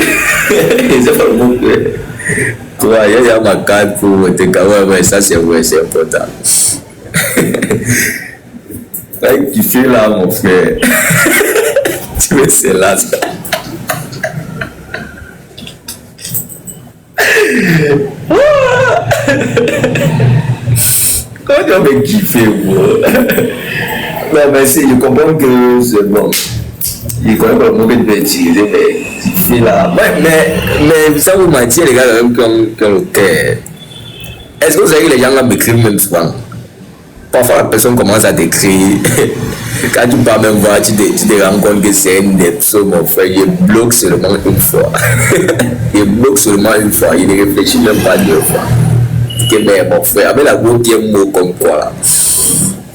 Ils savent pas le mot que. Toi, il y a ma carte pour te caler, mais ça c'est vrai, c'est important. Tu fais là, mon frère. Tu veux, c'est là, ça. Comment tu vas me kiffer, moi? Non, mais si, je comprends que c'est bon. Je connais pas le mot que tu peux utiliser, mais tu fais là. Mais ça vous mentir, les gars, comme le cœur. Est-ce que vous savez que les gens là m'écrivent même souvent? Parfois, la personne commence à t'écrire. Quand tu pars même voir, tu te rends compte que c'est un nepso, mon frère. Il bloque seulement une fois. Il bloque seulement une fois. Il ne réfléchit même pas deux fois. Que ben, mon frère, avec la goutte qui est mot comme quoi là.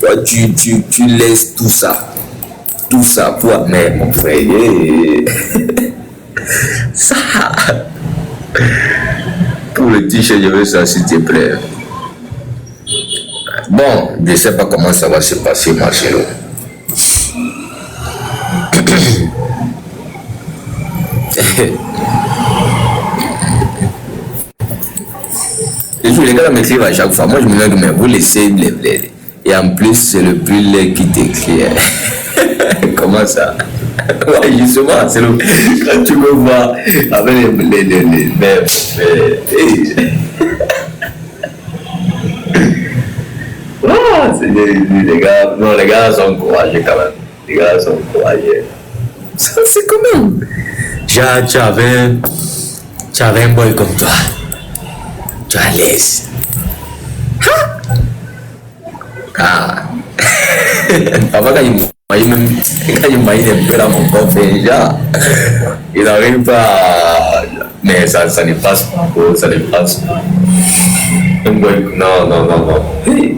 Toi, tu laisses tout ça. Tout ça pour mais mon frère. Ça. Pour le t-shirt, je veux ça, s'il te plaît. Bon, je ne sais pas comment ça va se passer, Marcelo. Les gars m'écrivent à chaque fois. Moi, je me dis, mais vous laissez les blés. Et en plus, c'est le plus laid qui t'écrit. Comment ça? Ouais, justement, c'est le... Quand tu me vois avec les mêmes. Ah, c'est les gars. Non, les gars sont courageux quand même. Les gars sont courageux. Ça, c'est quand même. Genre, tu avais un boy comme toi. Tu es à l'aise. Ah. Parfois, quand il m'imagine un peu dans mon corps, genre, il n'arrive pas à... Mais ça ne passe pas, ça ne passe pas. Non. Hey.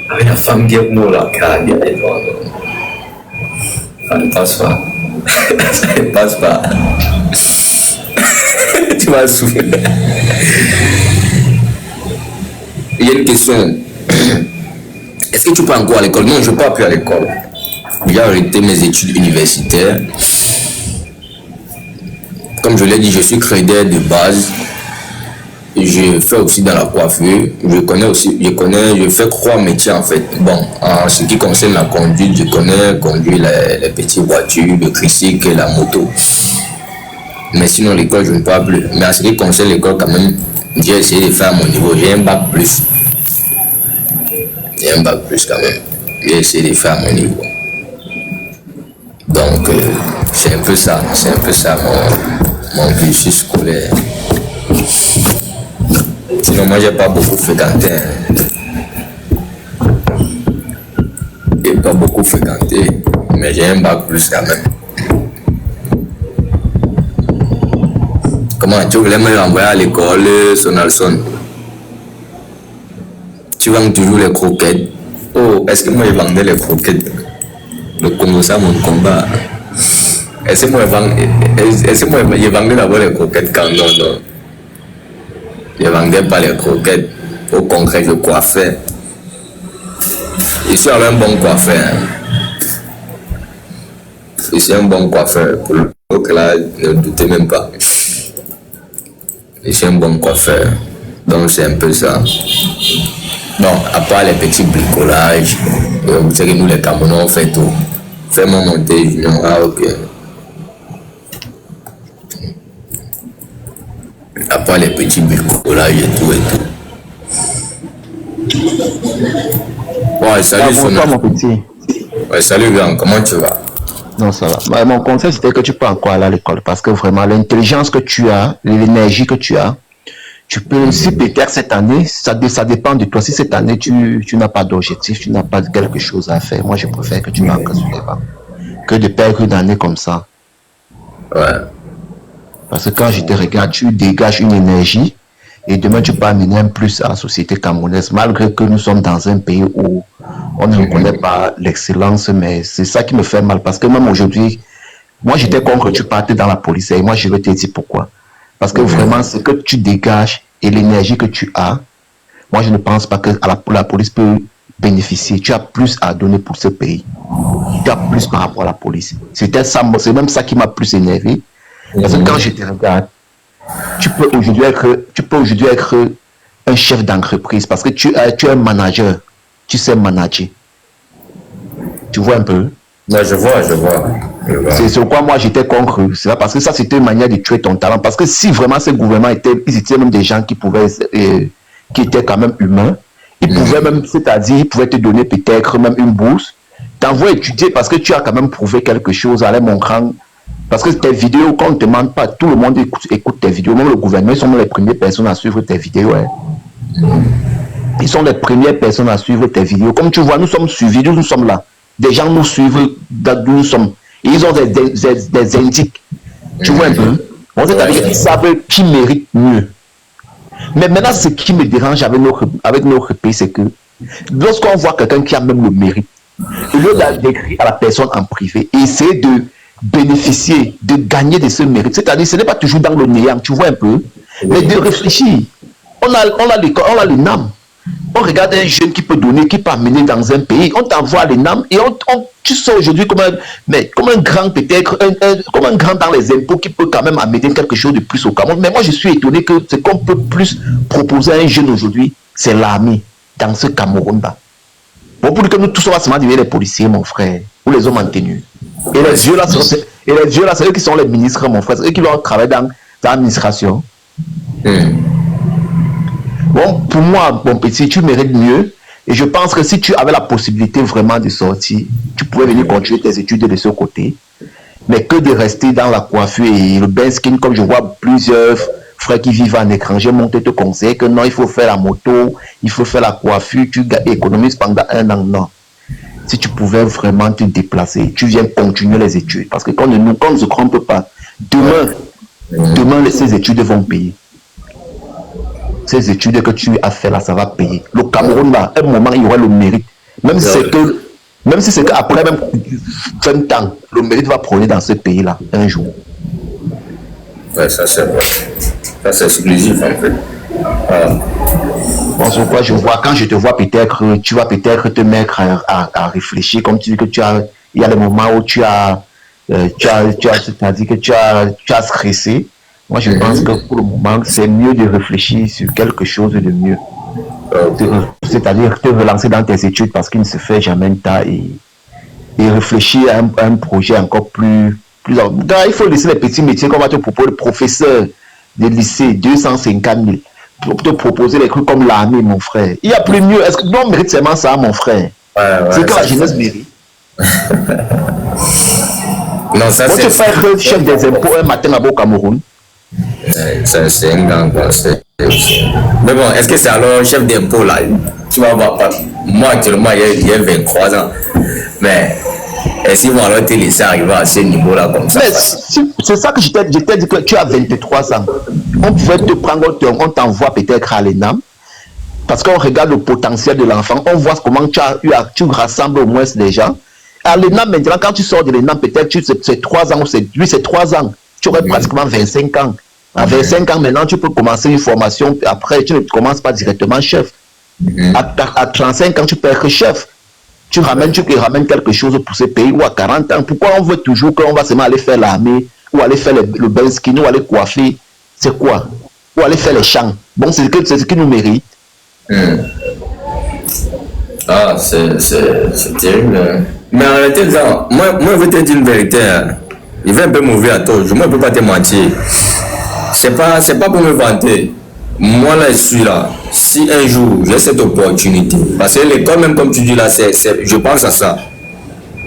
Avec la femme qui est pour la carte, ça ne passe pas. Ça ne passe pas. Tu vas souffrir. Il y a une question. Est-ce que tu peux encore à l'école? Non, je ne pars plus à l'école. J'ai arrêté mes études universitaires. Comme je l'ai dit, je suis crédit de base. Je fais aussi dans la coiffure. Je fais 3 métiers en fait. Bon, en ce qui concerne la conduite, je connais conduire les petites voitures, le tricycle et la moto. Mais sinon, l'école, je ne parle plus. Mais en ce qui concerne l'école, quand même, j'ai essayé de faire à mon niveau. J'ai un bac plus. J'ai un bac plus quand même. J'ai essayé de faire à mon niveau. Donc, c'est un peu ça. C'est un peu ça mon cursus scolaire. Sinon, moi, j'ai pas beaucoup fréquenté. J'ai pas beaucoup fréquenté. Mais j'ai un bac plus quand même. Comment tu voulais me renvoyer à l'école, Sonalson? Tu vends toujours les croquettes. Oh, est-ce que moi je vendais les croquettes? Le Congo, ça mon combat. Est-ce que moi je vendais d'abord les croquettes quand non? Je ne vendais pas les croquettes. Au concret, je coiffais. Je suis un bon coiffeur. Je suis un bon coiffeur. Pour le coup, là, ne doutez même pas. Je suis un bon coiffeur. Donc, c'est un peu ça. Bon, à part les petits bricolages, vous savez que nous, les Camerounais, on fait tout. Fais-moi monter, Junior. Ah, ok. À part les petits bricolages et tout. Ouais, salut, bonsoir, mon petit. Ouais, salut, grand. Comment tu vas? Non, ça va. Bah, mon conseil, c'était que tu peux encore aller à l'école parce que vraiment, l'intelligence que tu as, l'énergie que tu as, tu peux, si peut-être cette année, ça dépend de toi. Si cette année, tu n'as pas d'objectif, tu n'as pas quelque chose à faire, moi, je préfère que tu manques sur les bancs que de perdre une année comme ça. Ouais. Parce que quand je te regarde, tu dégages une énergie et demain, tu peux amener un plus à la société camerounaise, malgré que nous sommes dans un pays où on ne reconnaît pas l'excellence, mais c'est ça qui me fait mal. Parce que même aujourd'hui, moi, j'étais contre que tu partais dans la police et moi, je vais te dire pourquoi. Parce que vraiment, ce que tu dégages et l'énergie que tu as, moi, je ne pense pas que la police peut bénéficier, tu as plus à donner pour ce pays. Tu as plus par rapport à la police. C'est même ça qui m'a plus énervé. Parce que quand je te regarde, tu peux aujourd'hui être un chef d'entreprise parce que tu es un manager. Tu sais manager. Tu vois un peu? Ouais, je vois. C'est sur quoi moi j'étais contre. C'est parce que ça c'était une manière de tuer ton talent. Parce que si vraiment ce gouvernement ils étaient même des gens qui pouvaient, qui étaient quand même humains, ils pouvaient même, c'est-à-dire, ils pouvaient te donner peut-être même une bourse, t'envoie étudier parce que tu as quand même prouvé quelque chose, aller montrant. Parce que tes vidéos, quand on ne te demande pas, tout le monde écoute tes vidéos, même le gouvernement, ils sont les premières personnes à suivre tes vidéos. Hein. Ils sont les premières personnes à suivre tes vidéos. Comme tu vois, nous sommes suivis, nous sommes là. Des gens nous suivent d'où nous sommes. Et ils ont des indices. Tu vois un peu? On sait qu'ils savent qui mérite mieux. Mais maintenant, ce qui me dérange avec notre pays, c'est que lorsqu'on voit quelqu'un qui a même le mérite, au lieu d'écrire à la personne en privé, essayer de bénéficier, de gagner de ce mérite, c'est-à-dire ce n'est pas toujours dans le néant, tu vois un peu, mais de réfléchir. On a les NAM. On regarde un jeune qui peut donner, qui peut amener dans un pays, on t'envoie les NAM et tu sors aujourd'hui comme un grand peut-être, comme un grand dans les impôts qui peut quand même amener quelque chose de plus au Cameroun. Mais moi je suis étonné que ce qu'on peut plus proposer à un jeune aujourd'hui, c'est l'armée dans ce Cameroun-là. Bon, pour que nous tous on va seulement devenir les policiers, mon frère, ou les hommes en tenue. Et les yeux là, c'est eux qui sont les ministres, mon frère, c'est eux qui vont travailler dans l'administration. Bon, pour moi, mon petit, tu mérites mieux. Et je pense que si tu avais la possibilité vraiment de sortir, tu pouvais venir continuer tes études de ce côté. Mais que de rester dans la coiffure et le bain skin, comme je vois plusieurs frères qui vivent en étranger monter te conseiller que non, il faut faire la moto, il faut faire la coiffure, tu économises pendant 1 an. Non. Si tu pouvais vraiment te déplacer, tu viens continuer les études. Parce que quand on ne se trompe pas, demain, ces études vont payer. Ces études que tu as fait là, ça va payer. Le Cameroun, là, à un moment, il y aura le mérite. Même si c'est qu'après même 20 ans, le mérite va prôner dans ce pays-là, un jour. Ouais, ça c'est vrai. Ça c'est exclusif, en fait. Bon, sur quoi je vois, quand je te vois peut-être, tu vas peut-être te mettre à réfléchir, comme tu dis que il y a des moments où c'est-à-dire que tu as stressé. Moi, je pense que pour le moment, c'est mieux de réfléchir sur quelque chose de mieux. C'est-à-dire te relancer dans tes études parce qu'il ne se fait jamais de temps et réfléchir à un projet encore plus. Il faut laisser les petits métiers qu'on va te proposer, le professeur de lycée, 250 000, pour te proposer des trucs comme l'armée, mon frère. Il y a plus mieux. Est-ce que nous, on mérite seulement ça, mon frère? C'est que la jeunesse mérite. Non, ça c'est. Tu peux être chef des impôts un matin là-bas au Cameroun. C'est un grand conseil. Mais bon, est-ce que c'est alors chef d'impôt là? Tu vas voir, moi actuellement, il y a 23 ans. Mais est-ce qu'ils vont alors te laisser arriver à ce niveau-là comme ça? C'est ça que je t'ai dit que tu as 23 ans. On pouvait te prendre, on t'envoie peut-être à l'ENAM. Parce qu'on regarde le potentiel de l'enfant, on voit comment tu rassembles au moins des gens. À l'ENAM, maintenant, quand tu sors de l'ENAM, peut-être c'est 3 ans, c'est 3 ans. Tu aurais pratiquement 25 ans. À 25 ans, maintenant, tu peux commencer une formation. Après, tu ne commences pas directement chef. À 35 ans, tu peux être chef. Tu ramènes quelque chose pour ce pays. Ou à 40 ans, pourquoi on veut toujours qu'on va seulement aller faire l'armée, ou aller faire le bain skin, ou aller coiffer? C'est quoi? Ou aller faire les champs? Bon, c'est ce qui nous mérite. Ah, c'est terrible. Mais en réalité, moi, je vais te dire une vérité. Il va un peu mauvais à toi. Moi, je ne peux pas te mentir. C'est pas pour me vanter. Moi, là, je suis là. Si un jour, j'ai cette opportunité, parce que l'école, même comme tu dis là, je pense à ça.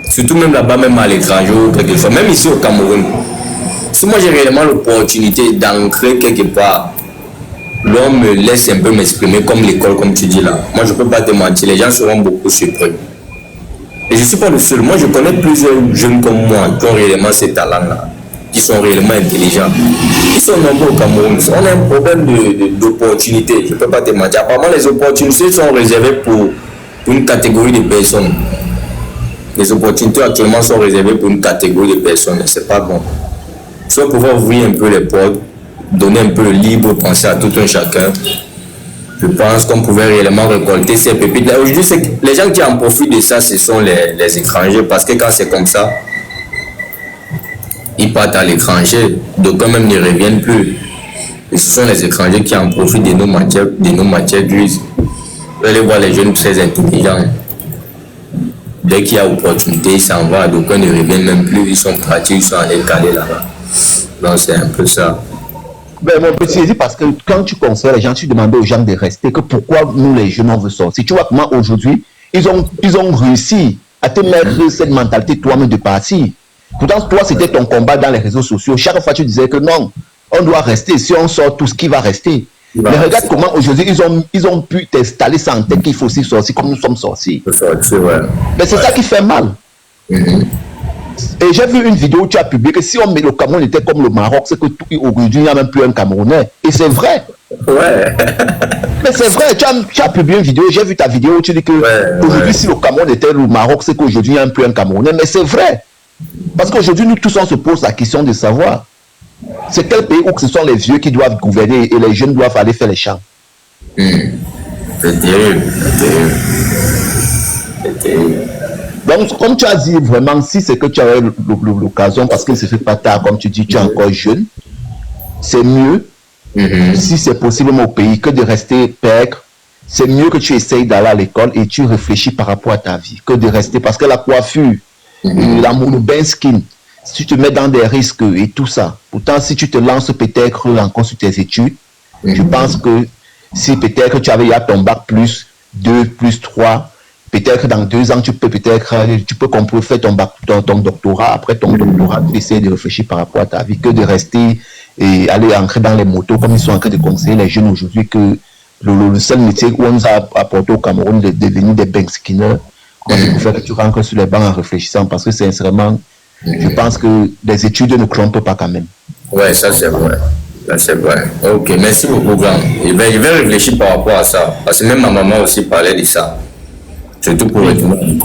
Surtout même là-bas, même à l'étranger ou quelque chose. Même ici au Cameroun. Si moi, j'ai réellement l'opportunité d'ancrer quelque part, l'on me laisse un peu m'exprimer comme l'école, comme tu dis là. Moi, je ne peux pas te mentir. Les gens seront beaucoup surpris. Et je ne suis pas le seul. Moi, je connais plusieurs jeunes comme moi qui ont réellement ces talents-là, qui sont réellement intelligents. Ils sont nombreux au Cameroun. On a un problème d'opportunités. Je ne peux pas te mentir. Apparemment, les opportunités sont réservées pour une catégorie de personnes. Les opportunités actuellement sont réservées pour une catégorie de personnes. Ce n'est pas bon. Il faut pouvoir ouvrir un peu les portes, donner un peu le libre pensée à tout un chacun, Je pense qu'on pouvait réellement récolter ces pépites. Aujourd'hui, les gens qui en profitent de ça, ce sont les étrangers, parce que quand c'est comme ça, ils partent à l'étranger, donc quand même ne reviennent plus. Et ce sont les étrangers qui en profitent de nos matières grises. Vous allez voir les jeunes très intelligents. Dès qu'il y a opportunité, ils s'en vont, donc ils ne reviennent même plus, ils sont partis, ils sont allés caler là-bas. Donc c'est un peu ça. Ben, mon petit, dit parce que quand tu conseilles les gens, tu demandes aux gens de rester, que pourquoi nous les jeunes on veut sortir. Tu vois comment aujourd'hui, ils ont réussi à te mettre cette mentalité toi-même de partir. Pourtant, toi, c'était ton combat dans les réseaux sociaux. Chaque fois, tu disais que non, on doit rester. Si on sort tout ce qui va rester. Mais regarde comment aujourd'hui, ils ont pu t'installer ça en tête qu'il faut aussi sortir comme nous sommes sortis. Mais c'est ça qui fait mal. Et j'ai vu une vidéo où tu as publié que si le Cameroun était comme le Maroc, c'est qu'aujourd'hui, il n'y a même plus un Camerounais. Et c'est vrai. Ouais. Mais c'est vrai, tu as publié une vidéo, j'ai vu ta vidéo où tu dis que aujourd'hui, si le Cameroun était le Maroc, c'est qu'aujourd'hui, il n'y a même plus un Camerounais. Mais c'est vrai. Parce qu'aujourd'hui, nous tous, on se pose la question de savoir c'est quel pays où ce sont les vieux qui doivent gouverner et les jeunes doivent aller faire les champs. C'est terrible. Donc, comme tu as dit, vraiment, si c'est que tu as eu l'occasion, parce qu'il ne se fait pas tard, comme tu dis, tu es encore jeune, c'est mieux, si c'est possible au pays, que de rester pègre. C'est mieux que tu essayes d'aller à l'école et tu réfléchis par rapport à ta vie, que de rester, parce que la coiffure, le bain skin, si tu te mets dans des risques et tout ça, pourtant si tu te lances peut-être encore sur tes études, je pense que si peut-être tu avais ton bac plus 2, plus 3, peut-être dans 2 ans, tu peux faire ton doctorat. Après ton doctorat, tu essaies de réfléchir par rapport à ta vie, que de rester et aller entrer dans les motos, comme ils sont en train de conseiller les jeunes aujourd'hui, que le seul métier où on nous a apporté au Cameroun de devenir des bank skinners, il faut que tu rentres sur les bancs en réfléchissant, parce que sincèrement, je pense que les études ne trompent pas quand même. Ouais, ça c'est vrai. Ça c'est vrai. Ok, merci beaucoup, grand. Je vais réfléchir par rapport à ça, parce que même ma maman aussi parlait de ça. Surtout pour les gens qui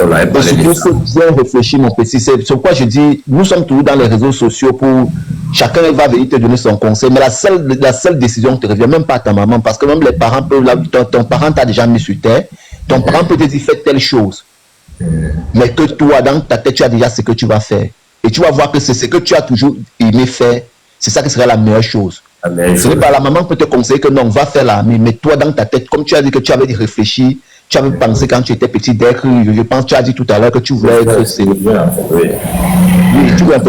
il faut bien réfléchir, mon petit. C'est pourquoi je dis, nous sommes toujours dans les réseaux sociaux pour chacun va venir te donner son conseil. Mais la seule décision te revient même pas à ta maman, parce que même les parents peuvent, ton parent t'a déjà mis sur terre, ton parent peut te dire fais telle chose. Mais que toi, dans ta tête, tu as déjà ce que tu vas faire. Et tu vas voir que c'est ce que tu as toujours aimé faire, c'est ça qui sera la meilleure chose. Ce n'est pas la maman peut te conseiller que non, va faire l'armée, mais toi, dans ta tête, comme tu as dit que tu avais réfléchi, tu avais pensé quand tu étais petit, je pense que tu as dit tout à l'heure que tu voulais être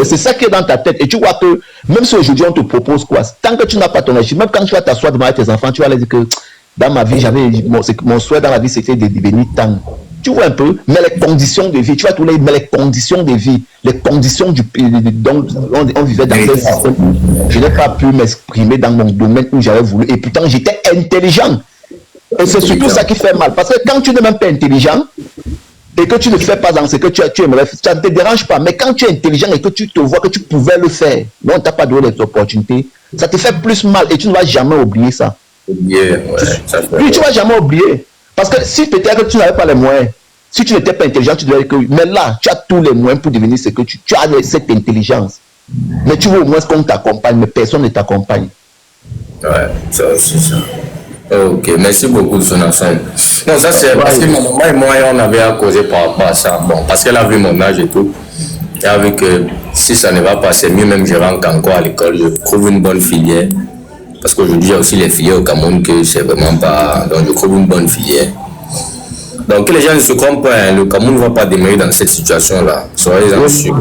c'est ça qui est dans ta tête. Et tu vois que même si aujourd'hui on te propose quoi, tant que tu n'as pas ton âge, même quand tu vas t'asseoir devant tes enfants, tu vas leur dire que dans ma vie, mon souhait dans la vie, c'était de devenir tang. Tu vois un peu, mais les conditions de vie, tu vas trouver, mais les conditions de vie, les conditions du pays, dont on vivait dans un système, je n'ai pas pu m'exprimer dans mon domaine où j'avais voulu. Et pourtant, j'étais intelligent. Et c'est surtout ça qui fait mal. Parce que quand tu n'es même pas intelligent, et que tu ne fais pas dans ce que tu aimerais faire, ça ne te dérange pas. Mais quand tu es intelligent et que tu te vois que tu pouvais le faire, non, on ne t'a pas donné les opportunités, ça te fait plus mal et tu ne vas jamais oublier ça. Oui, tu ne vas jamais oublier. Parce que si peut-être tu n'avais pas les moyens, si tu n'étais pas intelligent, tu devais que. Mais là, tu as tous les moyens pour devenir ce que tu as cette intelligence. Mais tu veux au moins qu'on t'accompagne, mais personne ne t'accompagne. Ouais, ça aussi, ça. Ok, merci beaucoup de son ensemble. Non, ça c'est parce que mon maman et moi, on avait à causer par rapport à ça. Bon, parce qu'elle a vu mon âge et tout. Elle a vu que si ça ne va pas, c'est mieux même je rentre encore à l'école, je trouve une bonne filière. Parce qu'aujourd'hui, il y a aussi les filières au Cameroun que c'est vraiment pas. Donc, je trouve une bonne filière. Donc, que les gens ne se trompent pas, hein, le Cameroun ne va pas demeurer dans cette situation-là. Soyez-en sûrs.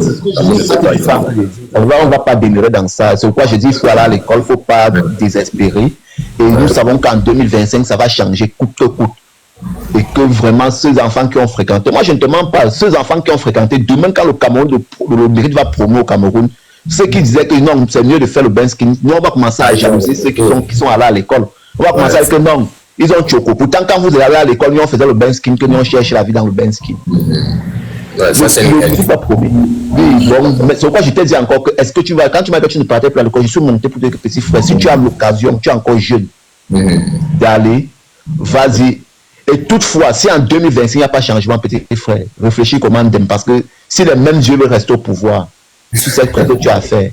On ne va pas demeurer dans ça. C'est pourquoi je dis qu'il faut aller à l'école, il ne faut pas désespérer. Et nous savons qu'en 2025, ça va changer coûte que coûte. Et que vraiment, ceux enfants qui ont fréquenté, moi je ne te mens pas, ceux enfants qui ont fréquenté, demain quand le Cameroun, le mérite va promouvoir au Cameroun, ceux qui disaient que non, c'est mieux de faire le bain skin, nous on va commencer à jalouser ceux qui sont allés à l'école. On va commencer à dire que non, ils ont choco. Pourtant, quand vous allez à l'école, nous on faisait le bain skin, que nous on cherchait la vie dans le bain skin. Ouais, ça c'est pas promis. Oui, bon, mais c'est pourquoi je t'ai dit encore que est-ce que tu vas, quand tu m'as dit que tu ne partais plus à l'école, je suis monté pour dire que petit frère, si tu as l'occasion, tu es encore jeune d'aller, vas-y. Et toutefois, si en 2025 il n'y a pas de changement, petit frère, réfléchis comment t'aimes, parce que si les mêmes yeux veulent rester au pouvoir, c'est ce que tu as fait.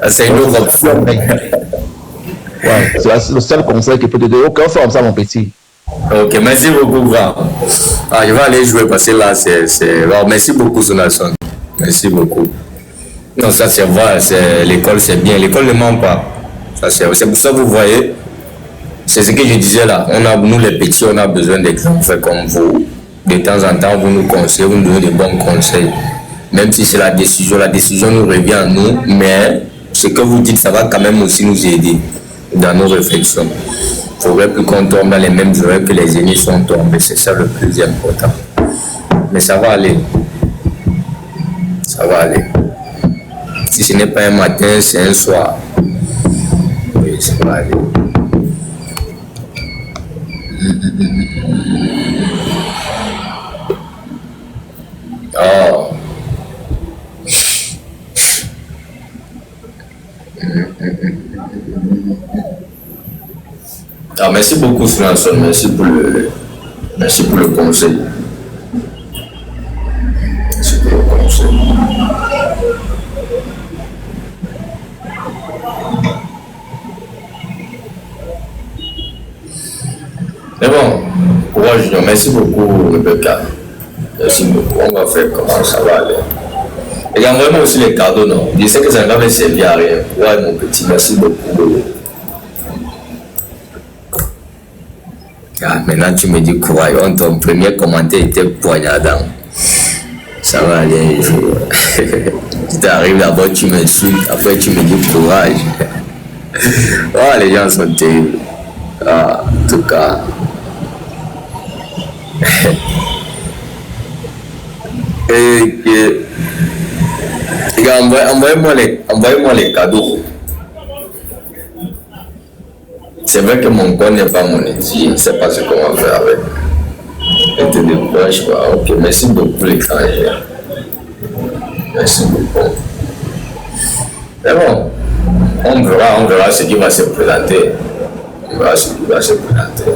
C'est une autre option. Ouais, c'est le seul conseil que peut te donner. Ok, on fait comme ça, mon petit. Ok, merci beaucoup, grand. Ah, je vais aller jouer parce que là, c'est... Oh, merci beaucoup, Sonason. Merci beaucoup. Non, ça, c'est vrai. L'école, c'est bien. L'école ne ment pas. C'est pour ça que vous voyez. C'est ce que je disais là. Nous, les petits, on a besoin d'exemples comme vous. De temps en temps, vous nous conseillez, vous nous donnez de bons conseils. Même si c'est la décision nous revient à nous. Mais ce que vous dites, ça va quand même aussi nous aider dans nos réflexions. Il faudrait plus qu'on tombe dans les mêmes erreurs que les aînés sont tombés. C'est ça le plus important. Mais ça va aller. Ça va aller. Si ce n'est pas un matin, c'est un soir. Oui, ça va aller. Oh. Ah, merci beaucoup, Franson. Merci pour le conseil. Merci pour le conseil. Mais bon, courage, merci beaucoup, Rebecca. Merci beaucoup. On va faire comment ça va aller. Et envoyez-moi aussi les cadeaux, non? Je sais que ça ne va pas servir à rien. Ouais, mon petit, merci beaucoup. Ah, maintenant tu me dis courage. Ton premier commentaire était poignardant. Ça va aller. Tu t'arrives d'abord, tu m'insultes. Après, tu me dis courage. Oh, les gens sont terribles. Ah, en tout cas. Envoyez-moi les cadeaux. C'est vrai que mon compte n'est pas monétisé. Je ne sais pas ce qu'on va faire avec. Et te décourage pas. Ok, merci beaucoup les carrières. Merci beaucoup. Mais bon, on verra ce qui va se présenter. On verra ce qui va se présenter.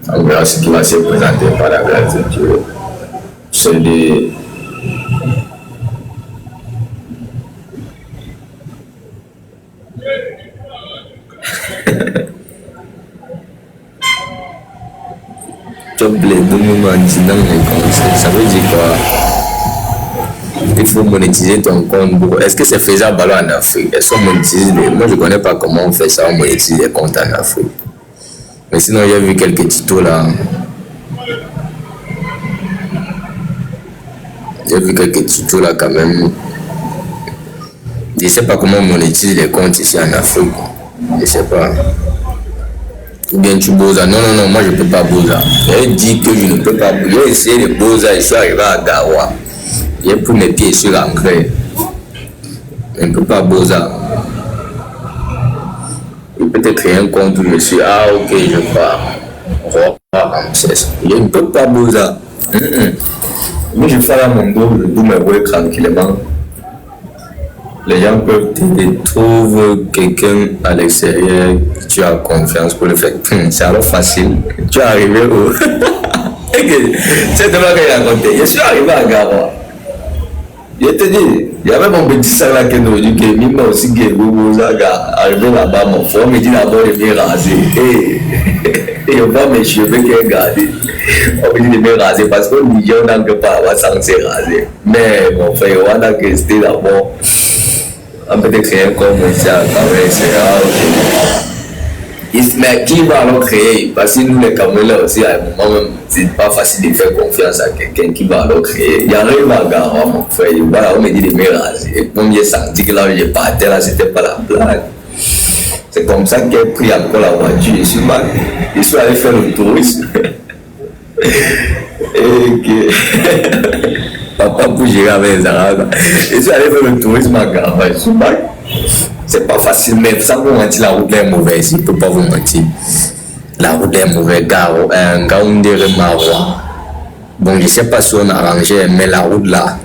On verra ce qui va se présenter par la grâce de Dieu. C'est des... Ça veut dire quoi? Il faut monétiser ton compte. Est-ce que c'est faisable en Afrique? Est-ce qu'on monétise Moi, je ne connais pas comment on fait ça, on monétise les comptes en Afrique. Mais sinon, j'ai vu quelques tutos là. J'ai vu quelques tutos là quand même. Je ne sais pas comment on monétise les comptes ici en Afrique. Je ne sais pas. Ou bien tu Boza. Non, moi je ne peux pas Boza. J'ai dit que je ne peux pas Boza. J'ai essayé de Boza, je suis arrivé à Gawa. J'ai pris mes pieds sur l'engrais. Je ne peux pas Boza. Je peux te créer un compte où je suis. Ah ok, je pars. Je ne peux pas Boza. Mais je fais là mon dos, je dois me voir tranquillement. Les gens peuvent t'aider, trouve quelqu'un à l'extérieur, tu as confiance pour le faire. C'est alors facile. Tu es arrivé au... C'est de là qu'il a raconté. Je suis arrivé à Gawa. Je te dis, il y avait mon petit sac là qui nous dit que même aussi que vous arrivé là-bas, mon frère me dit d'abord de bien raser. Et on va mes cheveux qui est gardé. On me dit de bien raser parce qu'on dit qu'on n'a pas censé raser. Mais mon frère, on a resté d'abord. On peut créer comme ça, mais qui va alors créer? Parce que nous les Camerounais aussi, à un moment même, c'est pas facile de faire confiance à quelqu'un qui va alors créer. Il y a un Gawa, mon frère, voilà, on me dit de me raser. Et comme j'ai senti que là où je partais, là, c'était pas la blague. C'est comme ça que j'ai pris encore la voiture. Je suis allé faire le tourisme. Et que... Papa pour gérer avec les Arabes. Je suis allé faire le tourisme à Gawa. C'est pas facile, mais sans vous mentir, la route est mauvaise. Je ne peux pas vous mentir. La route est mauvaise. Gaoundéré Marois. Bon, je ne sais pas si on a arrangé, mais la route là.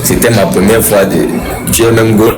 C'était ma première fois de. Tu es même go.